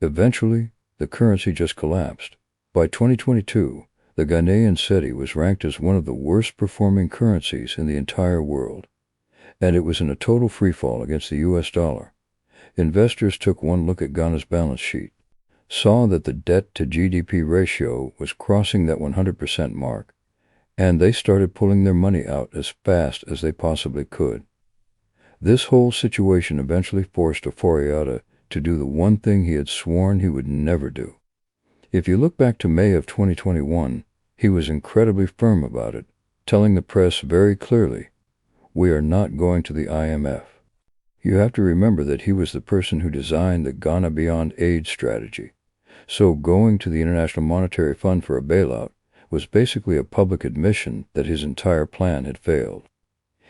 Eventually, the currency just collapsed. By 2022, the Ghanaian Cedi was ranked as one of the worst performing currencies in the entire world, and it was in a total freefall against the US dollar. Investors took one look at Ghana's balance sheet, saw that the debt to GDP ratio was crossing that 100% mark, and they started pulling their money out as fast as they possibly could. This whole situation eventually forced Ofori-Atta to do the one thing he had sworn he would never do. If you look back to May of 2021, he was incredibly firm about it, telling the press very clearly, "We are not going to the IMF." You have to remember that he was the person who designed the Ghana Beyond Aid strategy, so going to the International Monetary Fund for a bailout was basically a public admission that his entire plan had failed.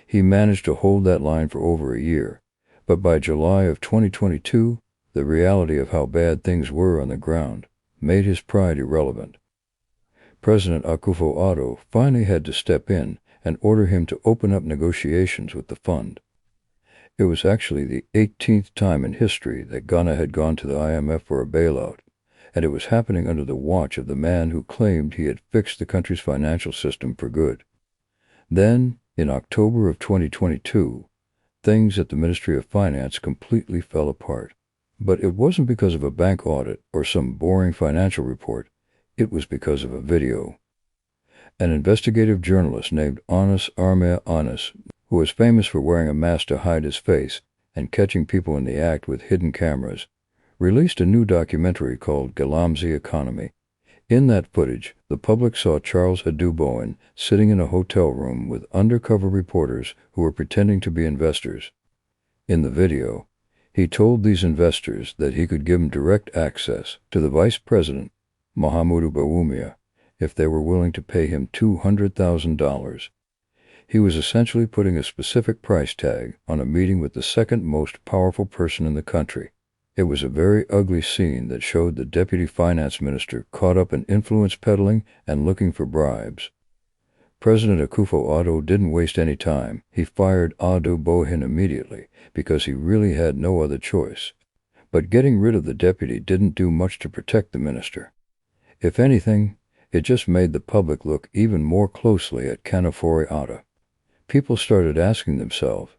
He managed to hold that line for over a year, but by July of 2022, the reality of how bad things were on the ground made his pride irrelevant. President Akufo-Addo finally had to step in and order him to open up negotiations with the fund. It was actually the 18th time in history that Ghana had gone to the IMF for a bailout, and it was happening under the watch of the man who claimed he had fixed the country's financial system for good. Then, in October of 2022, things at the Ministry of Finance completely fell apart. But it wasn't because of a bank audit or some boring financial report. It was because of a video. An investigative journalist named Anas Armea Anas, who was famous for wearing a mask to hide his face and catching people in the act with hidden cameras, released a new documentary called Galamsey Economy. In that footage, the public saw Charles Adubowen sitting in a hotel room with undercover reporters who were pretending to be investors. In the video, he told these investors that he could give them direct access to the vice president, Mahamudu Bawumia, if they were willing to pay him $200,000. He was essentially putting a specific price tag on a meeting with the second most powerful person in the country. It was a very ugly scene that showed the deputy finance minister caught up in influence peddling and looking for bribes. President Akufo-Addo didn't waste any time. He fired Adubowen immediately because he really had no other choice. But getting rid of the deputy didn't do much to protect the minister. If anything, it just made the public look even more closely at Kenneth Ofori-Atta. People started asking themselves,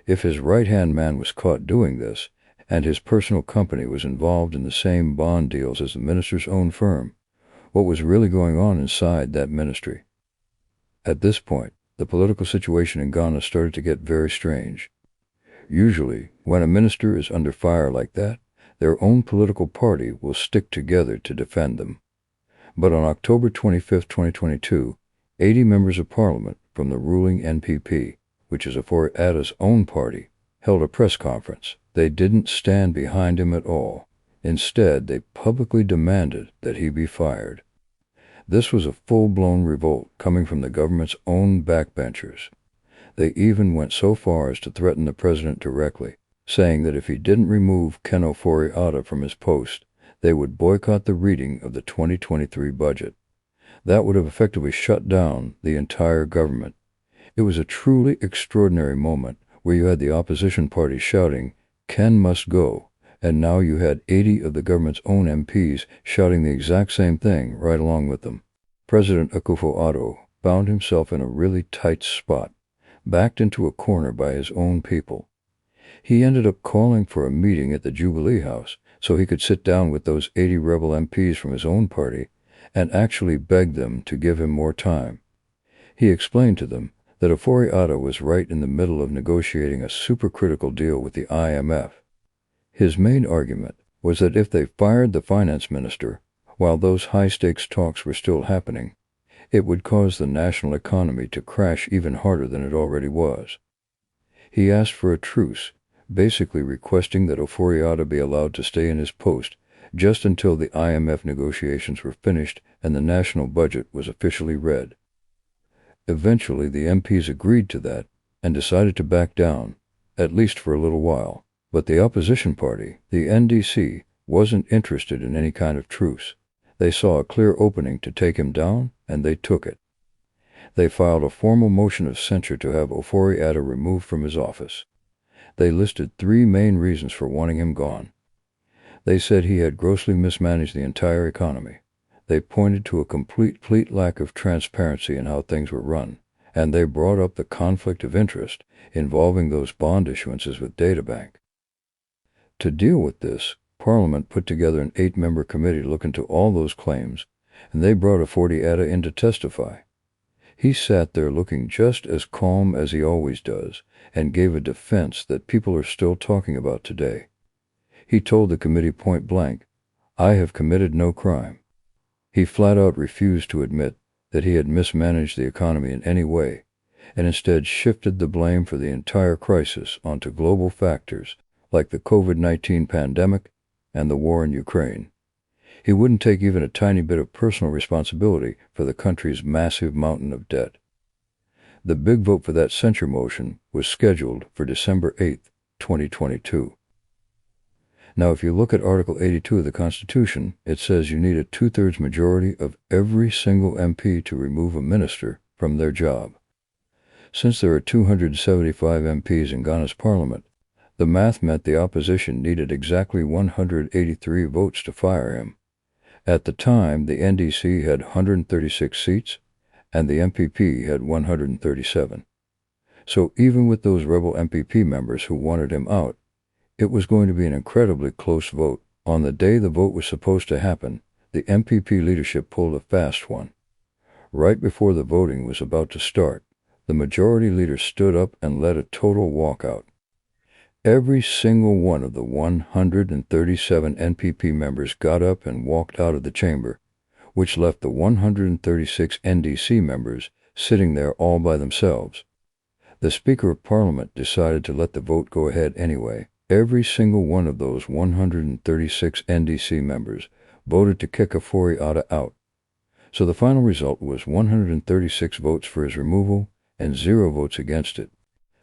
if his right-hand man was caught doing this, and his personal company was involved in the same bond deals as the minister's own firm, what was really going on inside that ministry? At this point, the political situation in Ghana started to get very strange. Usually, when a minister is under fire like that, their own political party will stick together to defend them. But on October 25, 2022, 80 members of parliament from the ruling NPP, which is Ofori-Atta's own party, held a press conference. They didn't stand behind him at all. Instead, they publicly demanded that he be fired. This was a full-blown revolt coming from the government's own backbenchers. They even went so far as to threaten the president directly, saying that if he didn't remove Ken Ofori-Atta from his post, they would boycott the reading of the 2023 budget. That would have effectively shut down the entire government. It was a truly extraordinary moment where you had the opposition party shouting, "Ken must go," and now you had 80 of the government's own MPs shouting the exact same thing right along with them. President Akufo-Addo found himself in a really tight spot, backed into a corner by his own people. He ended up calling for a meeting at the Jubilee House so he could sit down with those 80 rebel MPs from his own party and actually beg them to give him more time. He explained to them that Ofori-Atta was right in the middle of negotiating a supercritical deal with the IMF. His main argument was that if they fired the finance minister while those high-stakes talks were still happening, it would cause the national economy to crash even harder than it already was. He asked for a truce, basically requesting that Ofori-Atta be allowed to stay in his post just until the IMF negotiations were finished and the national budget was officially read. Eventually, the MPs agreed to that and decided to back down, at least for a little while. But the opposition party, the NDC, wasn't interested in any kind of truce. They saw a clear opening to take him down, and they took it. They filed a formal motion of censure to have Ofori-Atta removed from his office. They listed 3 main reasons for wanting him gone. They said he had grossly mismanaged the entire economy. They pointed to a complete lack of transparency in how things were run, and they brought up the conflict of interest involving those bond issuances with Databank. To deal with this, Parliament put together an 8-member committee to look into all those claims, and they brought Ofori-Atta in to testify. He sat there looking just as calm as he always does and gave a defense that people are still talking about today. He told the committee point blank, "I have committed no crime." He flat out refused to admit that he had mismanaged the economy in any way, and instead shifted the blame for the entire crisis onto global factors like the COVID-19 pandemic and the war in Ukraine. He wouldn't take even a tiny bit of personal responsibility for the country's massive mountain of debt. The big vote for that censure motion was scheduled for December 8, 2022. Now, if you look at Article 82 of the Constitution, it says you need a two-thirds majority of every single MP to remove a minister from their job. Since there are 275 MPs in Ghana's parliament, the math meant the opposition needed exactly 183 votes to fire him. At the time, the NDC had 136 seats, and the MPP had 137. So even with those rebel MPP members who wanted him out, it was going to be an incredibly close vote. On the day the vote was supposed to happen, the MPP leadership pulled a fast one. Right before the voting was about to start, the majority leader stood up and led a total walkout. Every single one of the 137 NPP members got up and walked out of the chamber, which left the 136 NDC members sitting there all by themselves. The Speaker of Parliament decided to let the vote go ahead anyway. Every single one of those 136 NDC members voted to kick Ofori-Atta out. So the final result was 136 votes for his removal and 0 votes against it.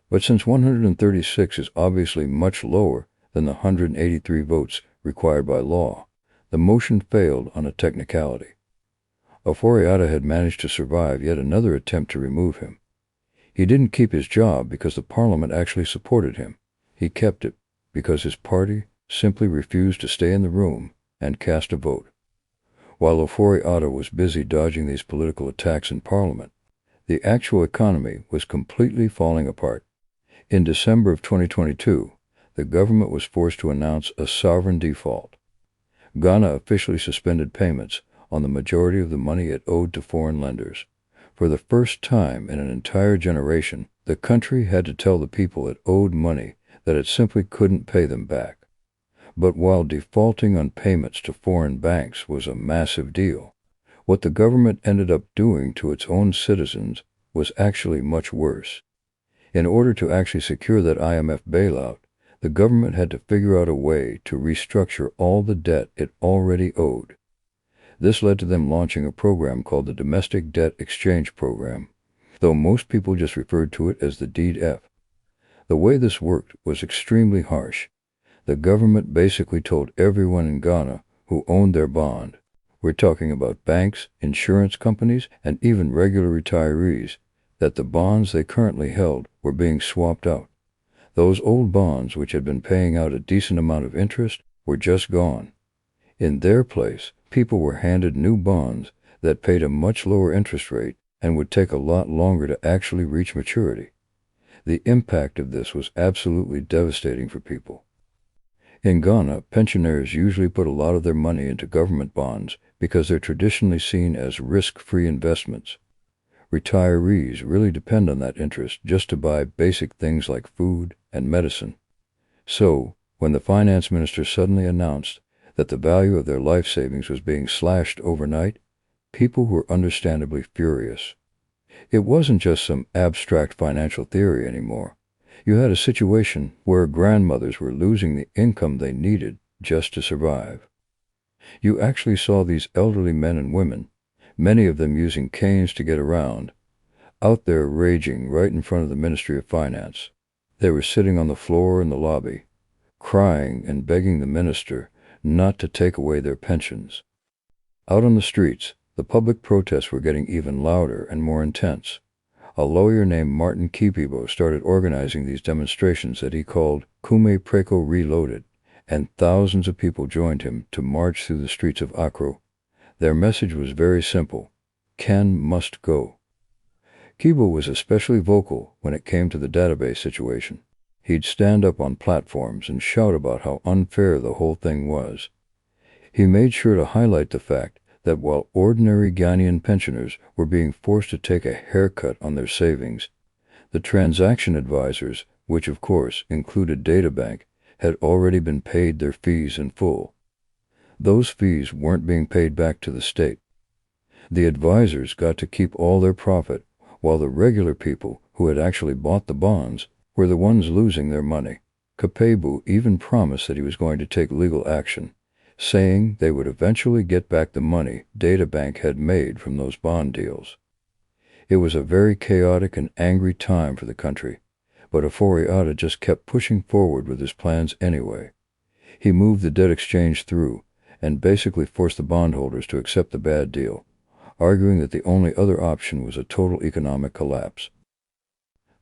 But since 136 is obviously much lower than the 183 votes required by law, the motion failed on a technicality. Ofori-Atta had managed to survive yet another attempt to remove him. He didn't keep his job because the parliament actually supported him. He kept it because his party simply refused to stay in the room and cast a vote. While Ofori-Atta was busy dodging these political attacks in Parliament, the actual economy was completely falling apart. In December of 2022, the government was forced to announce a sovereign default. Ghana officially suspended payments on the majority of the money it owed to foreign lenders. For the first time in an entire generation, the country had to tell the people it owed money that it simply couldn't pay them back. But while defaulting on payments to foreign banks was a massive deal, what the government ended up doing to its own citizens was actually much worse. In order to actually secure that IMF bailout, the government had to figure out a way to restructure all the debt it already owed. This led to them launching a program called the Domestic Debt Exchange Program, though most people just referred to it as the DDEF. The way this worked was extremely harsh. The government basically told everyone in Ghana who owned their bond, we're talking about banks, insurance companies, and even regular retirees, that the bonds they currently held were being swapped out. Those old bonds, which had been paying out a decent amount of interest, were just gone. In their place, people were handed new bonds that paid a much lower interest rate and would take a lot longer to actually reach maturity. The impact of this was absolutely devastating for people. In Ghana, pensioners usually put a lot of their money into government bonds because they're traditionally seen as risk-free investments. Retirees really depend on that interest just to buy basic things like food and medicine. So, when the finance minister suddenly announced that the value of their life savings was being slashed overnight, people were understandably furious. It wasn't just some abstract financial theory anymore. You had a situation where grandmothers were losing the income they needed just to survive. You actually saw these elderly men and women, many of them using canes to get around, out there raging right in front of the Ministry of Finance. They were sitting on the floor in the lobby, crying and begging the minister not to take away their pensions. Out on the streets, the public protests were getting even louder and more intense. A lawyer named Martin Kipibo started organizing these demonstrations that he called Kume Preko Reloaded, and thousands of people joined him to march through the streets of Accra. Their message was very simple: Ken must go. Kibo was especially vocal when it came to the database situation. He'd stand up on platforms and shout about how unfair the whole thing was. He made sure to highlight the fact that while ordinary Ghanaian pensioners were being forced to take a haircut on their savings, the transaction advisors, which of course included Databank, had already been paid their fees in full. Those fees weren't being paid back to the state. The advisors got to keep all their profit, while the regular people who had actually bought the bonds were the ones losing their money. Kapebu even promised that he was going to take legal action, saying they would eventually get back the money Databank had made from those bond deals. It was a very chaotic and angry time for the country, but Ofori-Atta just kept pushing forward with his plans anyway. He moved the debt exchange through and basically forced the bondholders to accept the bad deal, arguing that the only other option was a total economic collapse.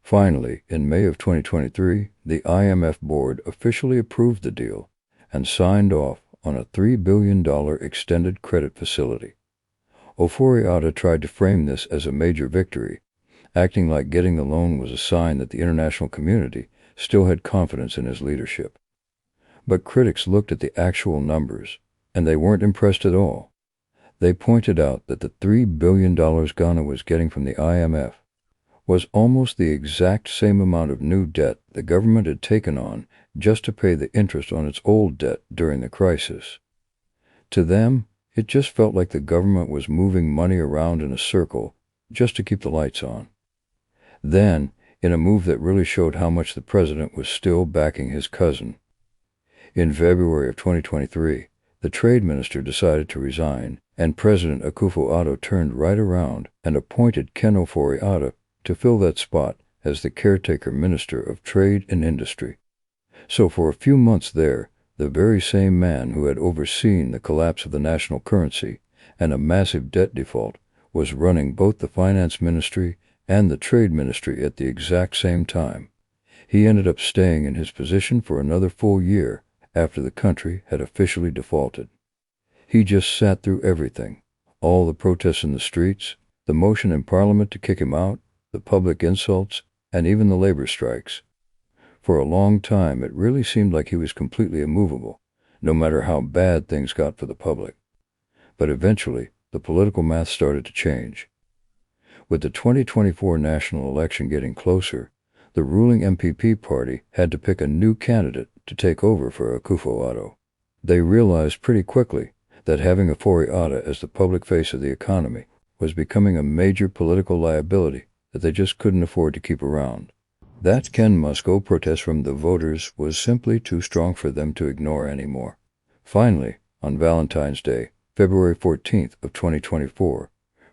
Finally, in May of 2023, the IMF board officially approved the deal and signed off on a $3 billion extended credit facility. Ofori-Atta tried to frame this as a major victory, acting like getting the loan was a sign that the international community still had confidence in his leadership. But critics looked at the actual numbers, and they weren't impressed at all. They pointed out that the $3 billion Ghana was getting from the IMF was almost the exact same amount of new debt the government had taken on just to pay the interest on its old debt during the crisis. To them, it just felt like the government was moving money around in a circle just to keep the lights on. Then, in a move that really showed how much the president was still backing his cousin, in February of 2023, the trade minister decided to resign, and President Akufo-Addo turned right around and appointed Ken Ofori-Atta to fill that spot as the caretaker Minister of Trade and Industry. So for a few months there, the very same man who had overseen the collapse of the national currency and a massive debt default was running both the finance ministry and the trade ministry at the exact same time. He ended up staying in his position for another full year after the country had officially defaulted. He just sat through everything, all the protests in the streets, the motion in Parliament to kick him out, the public insults, and even the labor strikes. For a long time, it really seemed like he was completely immovable, no matter how bad things got for the public. But eventually, the political math started to change. With the 2024 national election getting closer, the ruling MPP party had to pick a new candidate to take over for Akufo-Addo. They realized pretty quickly that having Ofori-Atta as the public face of the economy was becoming a major political liability that they just couldn't afford to keep around. That Ken Musco protest from the voters was simply too strong for them to ignore anymore. Finally, on Valentine's Day, February 14th of 2024,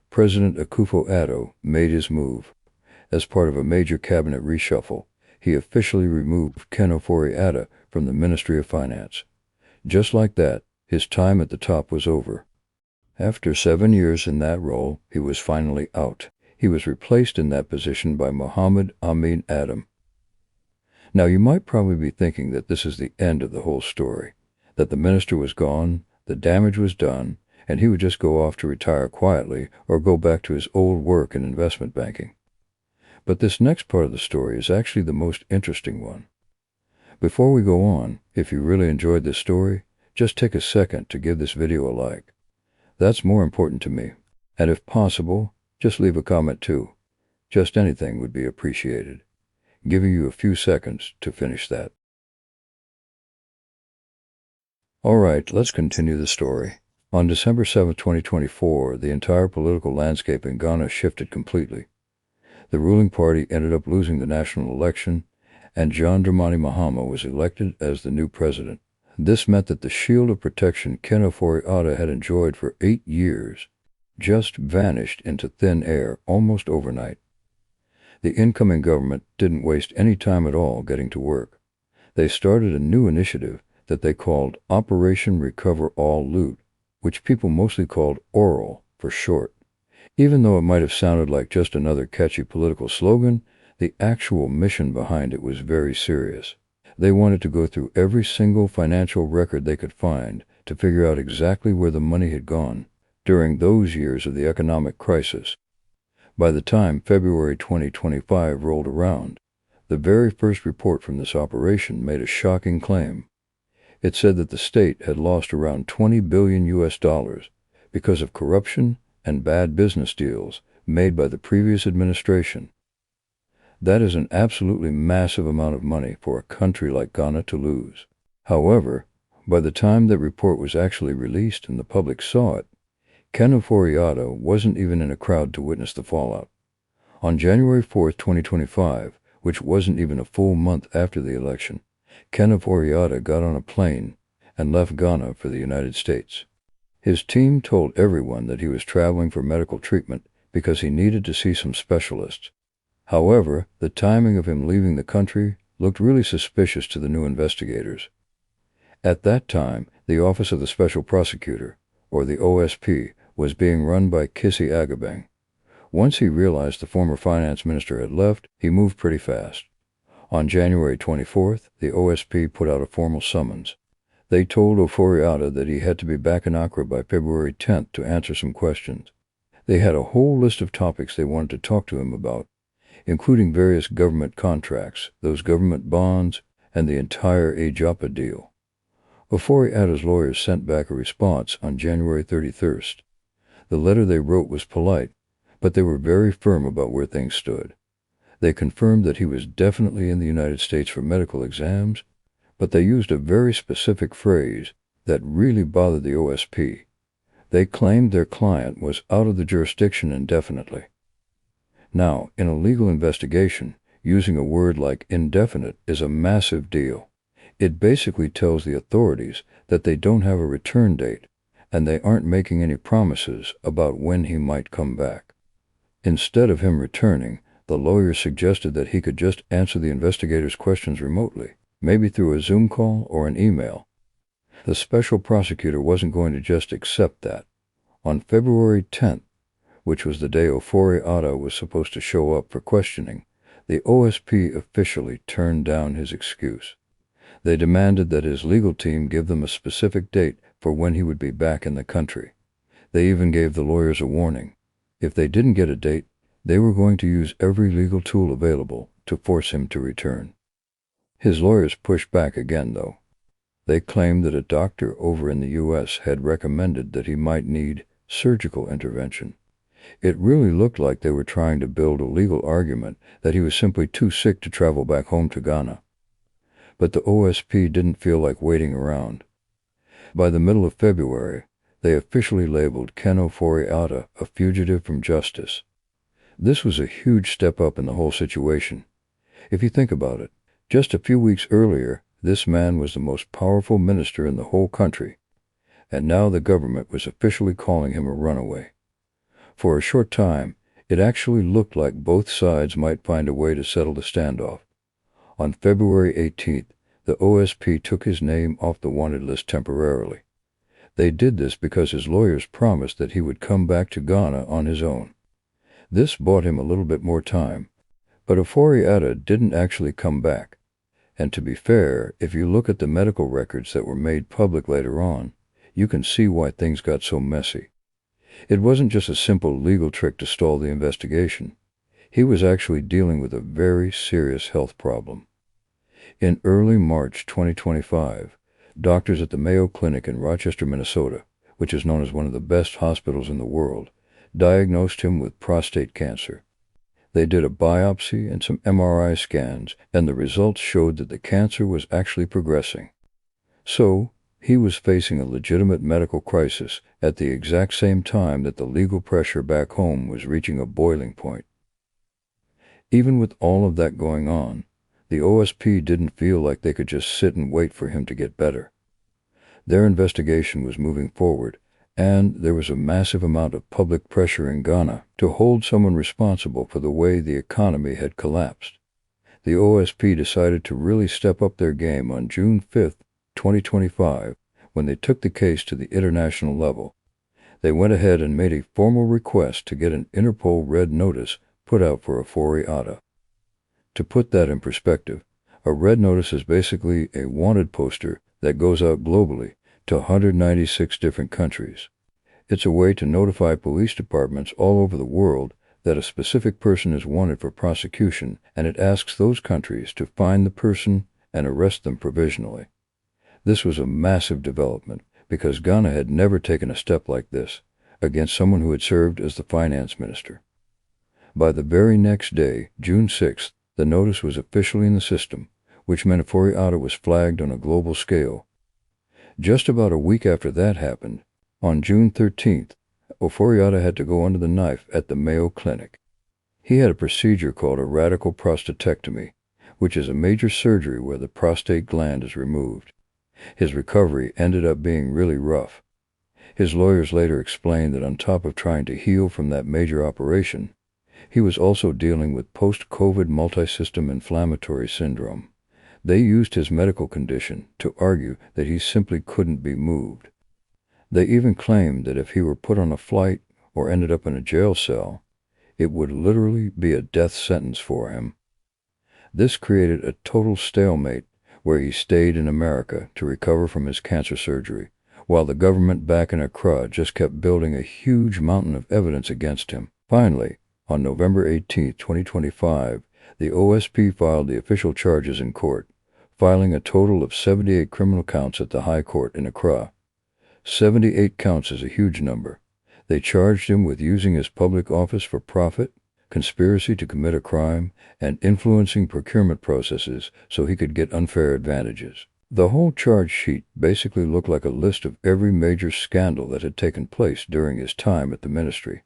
President Akufo-Addo made his move. As part of a major cabinet reshuffle, he officially removed Ken Ofori-Atta from the Ministry of Finance. Just like that, his time at the top was over. After 7 years in that role, he was finally out. He was replaced in that position by Mohammed Amin Adam. Now, you might probably be thinking that this is the end of the whole story, that the minister was gone, the damage was done, and he would just go off to retire quietly or go back to his old work in investment banking. But this next part of the story is actually the most interesting one. Before we go on, if you really enjoyed this story, just take a second to give this video a like. That's more important to me. And if possible, just leave a comment too. Just anything would be appreciated. Giving you a few seconds to finish that. Alright, let's continue the story. On December 7, 2024, the entire political landscape in Ghana shifted completely. The ruling party ended up losing the national election, and John Dramani Mahama was elected as the new president. This meant that the shield of protection Ken Ofori-Atta had enjoyed for 8 years just vanished into thin air almost overnight. The incoming government didn't waste any time at all getting to work. They started a new initiative that they called Operation Recover All Loot, which people mostly called ORAL for short. Even though it might have sounded like just another catchy political slogan, the actual mission behind it was very serious. They wanted to go through every single financial record they could find to figure out exactly where the money had gone during those years of the economic crisis. By the time February 2025 rolled around, the very first report from this operation made a shocking claim. It said that the state had lost around $20 billion because of corruption and bad business deals made by the previous administration. That is an absolutely massive amount of money for a country like Ghana to lose. However, by the time that report was actually released and the public saw it, Kenneth Ofori-Atta wasn't even in a crowd to witness the fallout. On January 4, 2025, which wasn't even a full month after the election, Kenneth Ofori-Atta got on a plane and left Ghana for the United States. His team told everyone that he was traveling for medical treatment because he needed to see some specialists. However, the timing of him leaving the country looked really suspicious to the new investigators. At that time, the Office of the Special Prosecutor, or the OSP, was being run by Kissy Agyapa. Once he realized the former finance minister had left, he moved pretty fast. On January 24th, the OSP put out a formal summons. They told Ofori-Atta that he had to be back in Accra by February 10th to answer some questions. They had a whole list of topics they wanted to talk to him about, including various government contracts, those government bonds, and the entire Agyapa deal. Ofori-Atta's lawyers sent back a response on January 31st. The letter they wrote was polite, but they were very firm about where things stood. They confirmed that he was definitely in the United States for medical exams, but they used a very specific phrase that really bothered the OSP. They claimed their client was out of the jurisdiction indefinitely. Now, in a legal investigation, using a word like indefinite is a massive deal. It basically tells the authorities that they don't have a return date, and they aren't making any promises about when he might come back. Instead of him returning, the lawyer suggested that he could just answer the investigators' questions remotely, maybe through a Zoom call or an email. The special prosecutor wasn't going to just accept that. On February 10th, which was the day Ofori-Atta was supposed to show up for questioning, the OSP officially turned down his excuse. They demanded that his legal team give them a specific date for when he would be back in the country. They even gave the lawyers a warning. If they didn't get a date, they were going to use every legal tool available to force him to return. His lawyers pushed back again, though. They claimed that a doctor over in the U.S. had recommended that he might need surgical intervention. It really looked like they were trying to build a legal argument that he was simply too sick to travel back home to Ghana. But the OSP didn't feel like waiting around. By the middle of February, they officially labeled Ken Ofori-Atta a fugitive from justice. This was a huge step up in the whole situation. If you think about it, just a few weeks earlier, this man was the most powerful minister in the whole country, and now the government was officially calling him a runaway. For a short time, it actually looked like both sides might find a way to settle the standoff. On February 18th, the OSP took his name off the wanted list temporarily. They did this because his lawyers promised that he would come back to Ghana on his own. This bought him a little bit more time, but Ofori-Atta didn't actually come back. And to be fair, if you look at the medical records that were made public later on, you can see why things got so messy. It wasn't just a simple legal trick to stall the investigation. He was actually dealing with a very serious health problem. In early March 2025, doctors at the Mayo Clinic in Rochester, Minnesota, which is known as one of the best hospitals in the world, diagnosed him with prostate cancer. They did a biopsy and some MRI scans, and the results showed that the cancer was actually progressing. So, he was facing a legitimate medical crisis at the exact same time that the legal pressure back home was reaching a boiling point. Even with all of that going on, the OSP didn't feel like they could just sit and wait for him to get better. Their investigation was moving forward, and there was a massive amount of public pressure in Ghana to hold someone responsible for the way the economy had collapsed. The OSP decided to really step up their game on June 5, 2025, when they took the case to the international level. They went ahead and made a formal request to get an Interpol red notice put out for Ofori-Atta. To put that in perspective, a red notice is basically a wanted poster that goes out globally to 196 different countries. It's a way to notify police departments all over the world that a specific person is wanted for prosecution, and it asks those countries to find the person and arrest them provisionally. This was a massive development because Ghana had never taken a step like this, against someone who had served as the finance minister. By the very next day, June 6th, the notice was officially in the system, which meant Ofori-Atta was flagged on a global scale. Just about a week after that happened, on June 13th, Ofori-Atta had to go under the knife at the Mayo Clinic. He had a procedure called a radical prostatectomy, which is a major surgery where the prostate gland is removed. His recovery ended up being really rough. His lawyers later explained that on top of trying to heal from that major operation, he was also dealing with post-COVID multisystem inflammatory syndrome. They used his medical condition to argue that he simply couldn't be moved. They even claimed that if he were put on a flight or ended up in a jail cell, it would literally be a death sentence for him. This created a total stalemate where he stayed in America to recover from his cancer surgery, while the government back in Accra just kept building a huge mountain of evidence against him. Finally, on November 18, 2025, the OSP filed the official charges in court, filing a total of 78 criminal counts at the High Court in Accra. 78 counts is a huge number. They charged him with using his public office for profit, conspiracy to commit a crime, and influencing procurement processes so he could get unfair advantages. The whole charge sheet basically looked like a list of every major scandal that had taken place during his time at the ministry.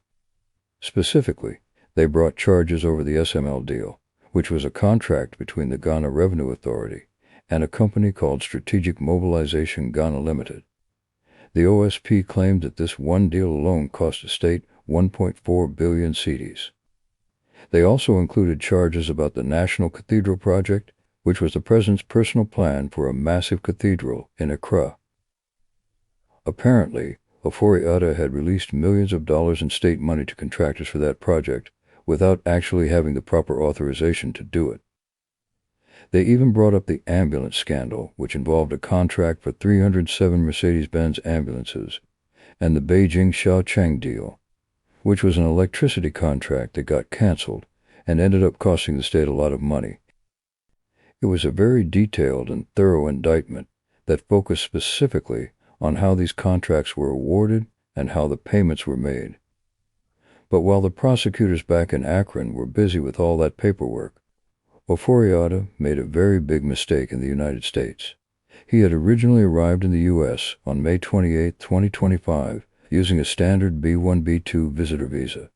Specifically, they brought charges over the SML deal, which was a contract between the Ghana Revenue Authority and a company called Strategic Mobilization Ghana Limited. The OSP claimed that this one deal alone cost the state 1.4 billion cedis. They also included charges about the National Cathedral Project, which was the president's personal plan for a massive cathedral in Accra. Apparently, Ofori-Atta had released millions of dollars in state money to contractors for that project without actually having the proper authorization to do it. They even brought up the ambulance scandal, which involved a contract for 307 Mercedes-Benz ambulances, and the Beijing-Shaocheng deal, which was an electricity contract that got canceled and ended up costing the state a lot of money. It was a very detailed and thorough indictment that focused specifically on how these contracts were awarded and how the payments were made. But while the prosecutors back in Akron were busy with all that paperwork, Ofori-Atta made a very big mistake in the United States. He had originally arrived in the U.S. on May 28, 2025, using a standard B-1B-2 visitor visa.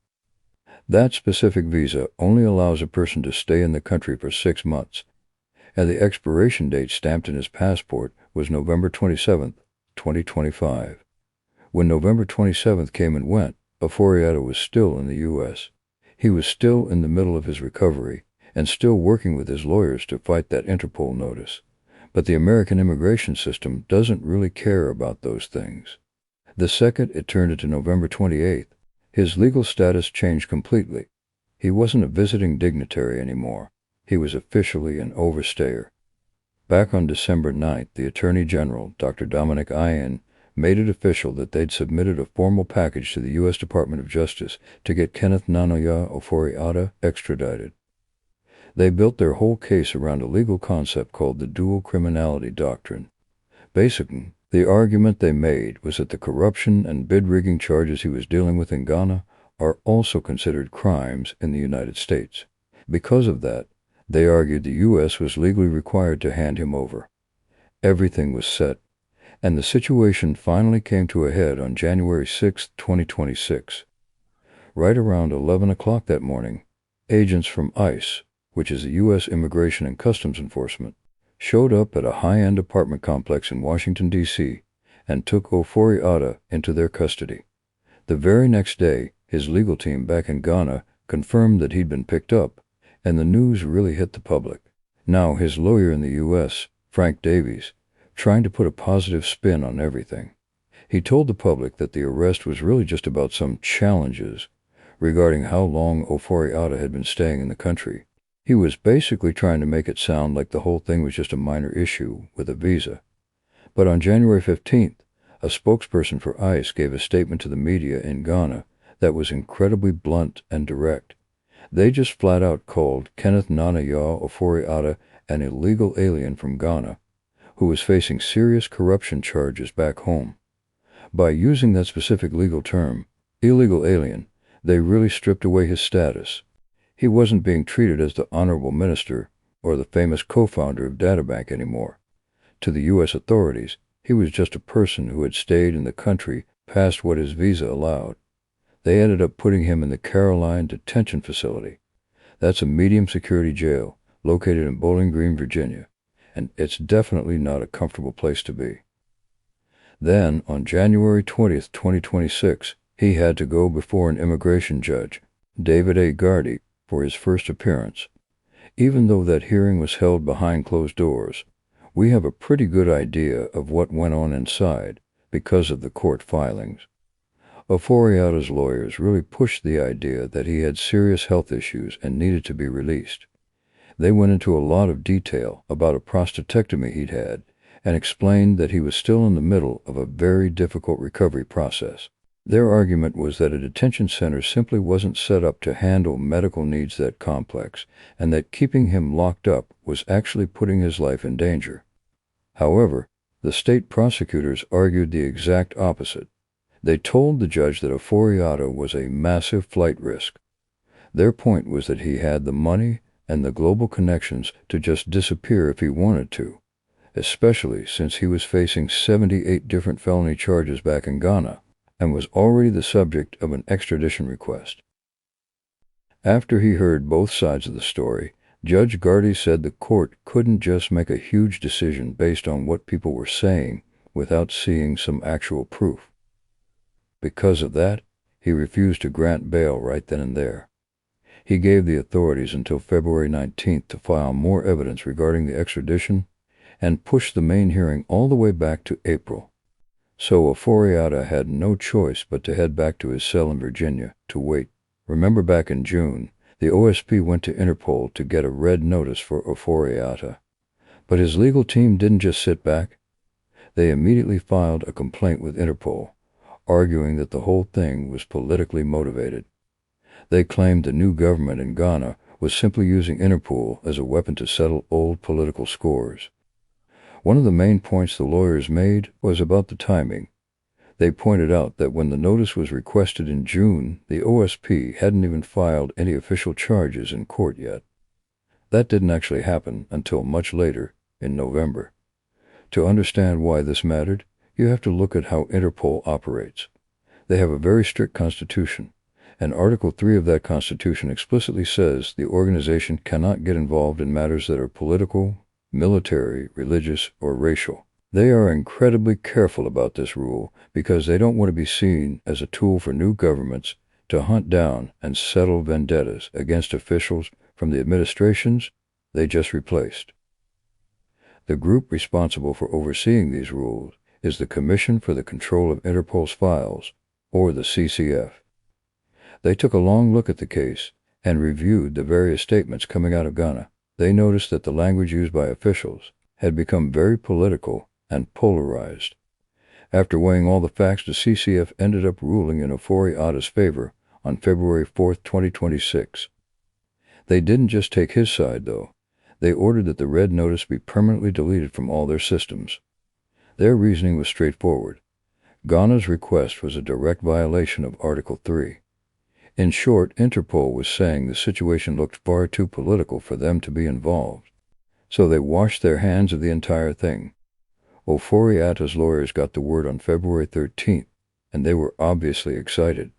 That specific visa only allows a person to stay in the country for 6 months, and the expiration date stamped in his passport was November 27, 2025. When November 27th came and went, Ofori-Atta was still in the U.S. He was still in the middle of his recovery and still working with his lawyers to fight that Interpol notice. But the American immigration system doesn't really care about those things. The second it turned into November 28th, his legal status changed completely. He wasn't a visiting dignitary anymore. He was officially an overstayer. Back on December 9th, the Attorney General, Dr. Dominic Ayen, made it official that they'd submitted a formal package to the U.S. Department of Justice to get Kenneth Nana Yaw Ofori-Atta extradited. They built their whole case around a legal concept called the dual criminality doctrine. Basically, the argument they made was that the corruption and bid-rigging charges he was dealing with in Ghana are also considered crimes in the United States. Because of that, they argued the U.S. was legally required to hand him over. Everything was set, and the situation finally came to a head on January 6, 2026. Right around 11 o'clock that morning, agents from ICE, which is the U.S. Immigration and Customs Enforcement, showed up at a high-end apartment complex in Washington, D.C., and took Ofori-Atta into their custody. The very next day, his legal team back in Ghana confirmed that he'd been picked up, and the news really hit the public. Now his lawyer in the U.S., Frank Davies, trying to put a positive spin on everything. He told the public that the arrest was really just about some challenges regarding how long Ofori-Atta had been staying in the country. He was basically trying to make it sound like the whole thing was just a minor issue with a visa. But on January 15th, a spokesperson for ICE gave a statement to the media in Ghana that was incredibly blunt and direct. They just flat out called Kenneth Nana Yaw Ofori-Atta an illegal alien from Ghana who was facing serious corruption charges back home. By using that specific legal term, illegal alien. They really stripped away his status. He wasn't being treated as the honorable minister or the famous co-founder of Databank anymore. To the U.S. authorities, he was just a person who had stayed in the country past what his visa allowed. They ended up putting him in the Caroline Detention Facility. That's a medium-security jail located in Bowling Green, Virginia, and it's definitely not a comfortable place to be. Then, on January 20th, 2026, he had to go before an immigration judge, David A. Gardy, for his first appearance. Even though that hearing was held behind closed doors, we have a pretty good idea of what went on inside because of the court filings. Ofori-Atta's lawyers really pushed the idea that he had serious health issues and needed to be released. They went into a lot of detail about a prostatectomy he'd had and explained that he was still in the middle of a very difficult recovery process. Their argument was that a detention center simply wasn't set up to handle medical needs that complex, and that keeping him locked up was actually putting his life in danger. However, the state prosecutors argued the exact opposite. They told the judge that Ofori-Atta was a massive flight risk. Their point was that he had the money and the global connections to just disappear if he wanted to, especially since he was facing 78 different felony charges back in Ghana and was already the subject of an extradition request. After he heard both sides of the story, Judge Gardy said the court couldn't just make a huge decision based on what people were saying without seeing some actual proof. Because of that, he refused to grant bail right then and there. He gave the authorities until February 19th to file more evidence regarding the extradition and pushed the main hearing all the way back to April. So Ofori-Atta had no choice but to head back to his cell in Virginia to wait. Remember back in June, the OSP went to Interpol to get a red notice for Ofori-Atta. But his legal team didn't just sit back. They immediately filed a complaint with Interpol, arguing that the whole thing was politically motivated. They claimed the new government in Ghana was simply using Interpol as a weapon to settle old political scores. One of the main points the lawyers made was about the timing. They pointed out that when the notice was requested in June, the OSP hadn't even filed any official charges in court yet. That didn't actually happen until much later, in November. To understand why this mattered, you have to look at how Interpol operates. They have a very strict constitution, and Article 3 of that constitution explicitly says the organization cannot get involved in matters that are political, military, religious, or racial. They are incredibly careful about this rule because they don't want to be seen as a tool for new governments to hunt down and settle vendettas against officials from the administrations they just replaced. The group responsible for overseeing these rules is the Commission for the Control of Interpol's Files, or the CCF. They took a long look at the case and reviewed the various statements coming out of Ghana. They noticed that the language used by officials had become very political and polarized. After weighing all the facts, the CCF ended up ruling in Ofori-Atta's favor on February 4, 2026. They didn't just take his side, though. They ordered that the red notice be permanently deleted from all their systems. Their reasoning was straightforward. Ghana's request was a direct violation of Article 3. In short, Interpol was saying the situation looked far too political for them to be involved. So they washed their hands of the entire thing. Ofori-Atta's lawyers got the word on February 13th, and they were obviously excited.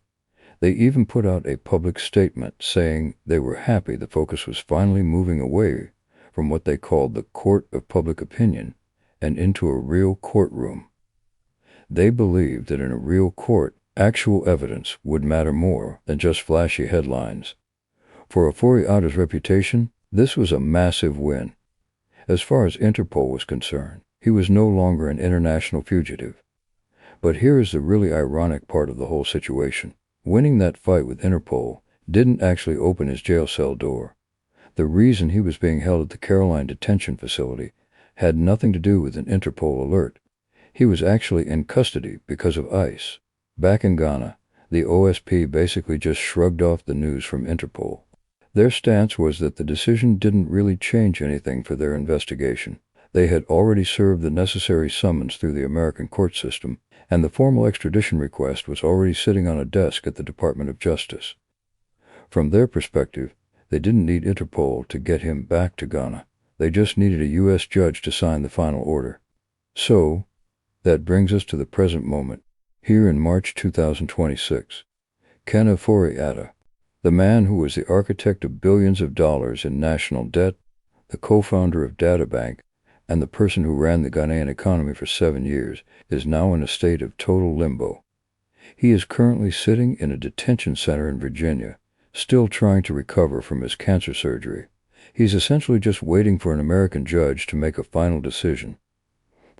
They even put out a public statement saying they were happy the focus was finally moving away from what they called the court of public opinion and into a real courtroom. They believed that in a real court, actual evidence would matter more than just flashy headlines. For Ofori-Atta's reputation, this was a massive win. As far as Interpol was concerned, he was no longer an international fugitive. But here is the really ironic part of the whole situation. Winning that fight with Interpol didn't actually open his jail cell door. The reason he was being held at the Caroline Detention Facility had nothing to do with an Interpol alert. He was actually in custody because of ICE. Back in Ghana, the OSP basically just shrugged off the news from Interpol. Their stance was that the decision didn't really change anything for their investigation. They had already served the necessary summons through the American court system, and the formal extradition request was already sitting on a desk at the Department of Justice. From their perspective, they didn't need Interpol to get him back to Ghana. They just needed a U.S. judge to sign the final order. So, that brings us to the present moment, here in March 2026. Kenneth Ofori-Atta, the man who was the architect of billions of dollars in national debt, the co-founder of Databank, and the person who ran the Ghanaian economy for 7 years, is now in a state of total limbo. He is currently sitting in a detention center in Virginia, still trying to recover from his cancer surgery. He's essentially just waiting for an American judge to make a final decision.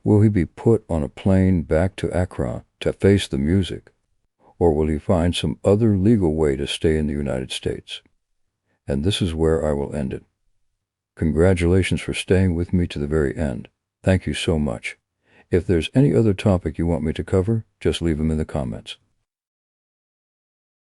Will he be put on a plane back to Accra to face the music? Or will he find some other legal way to stay in the United States? And this is where I will end it. Congratulations for staying with me to the very end. Thank you so much. If there's any other topic you want me to cover, just leave them in the comments.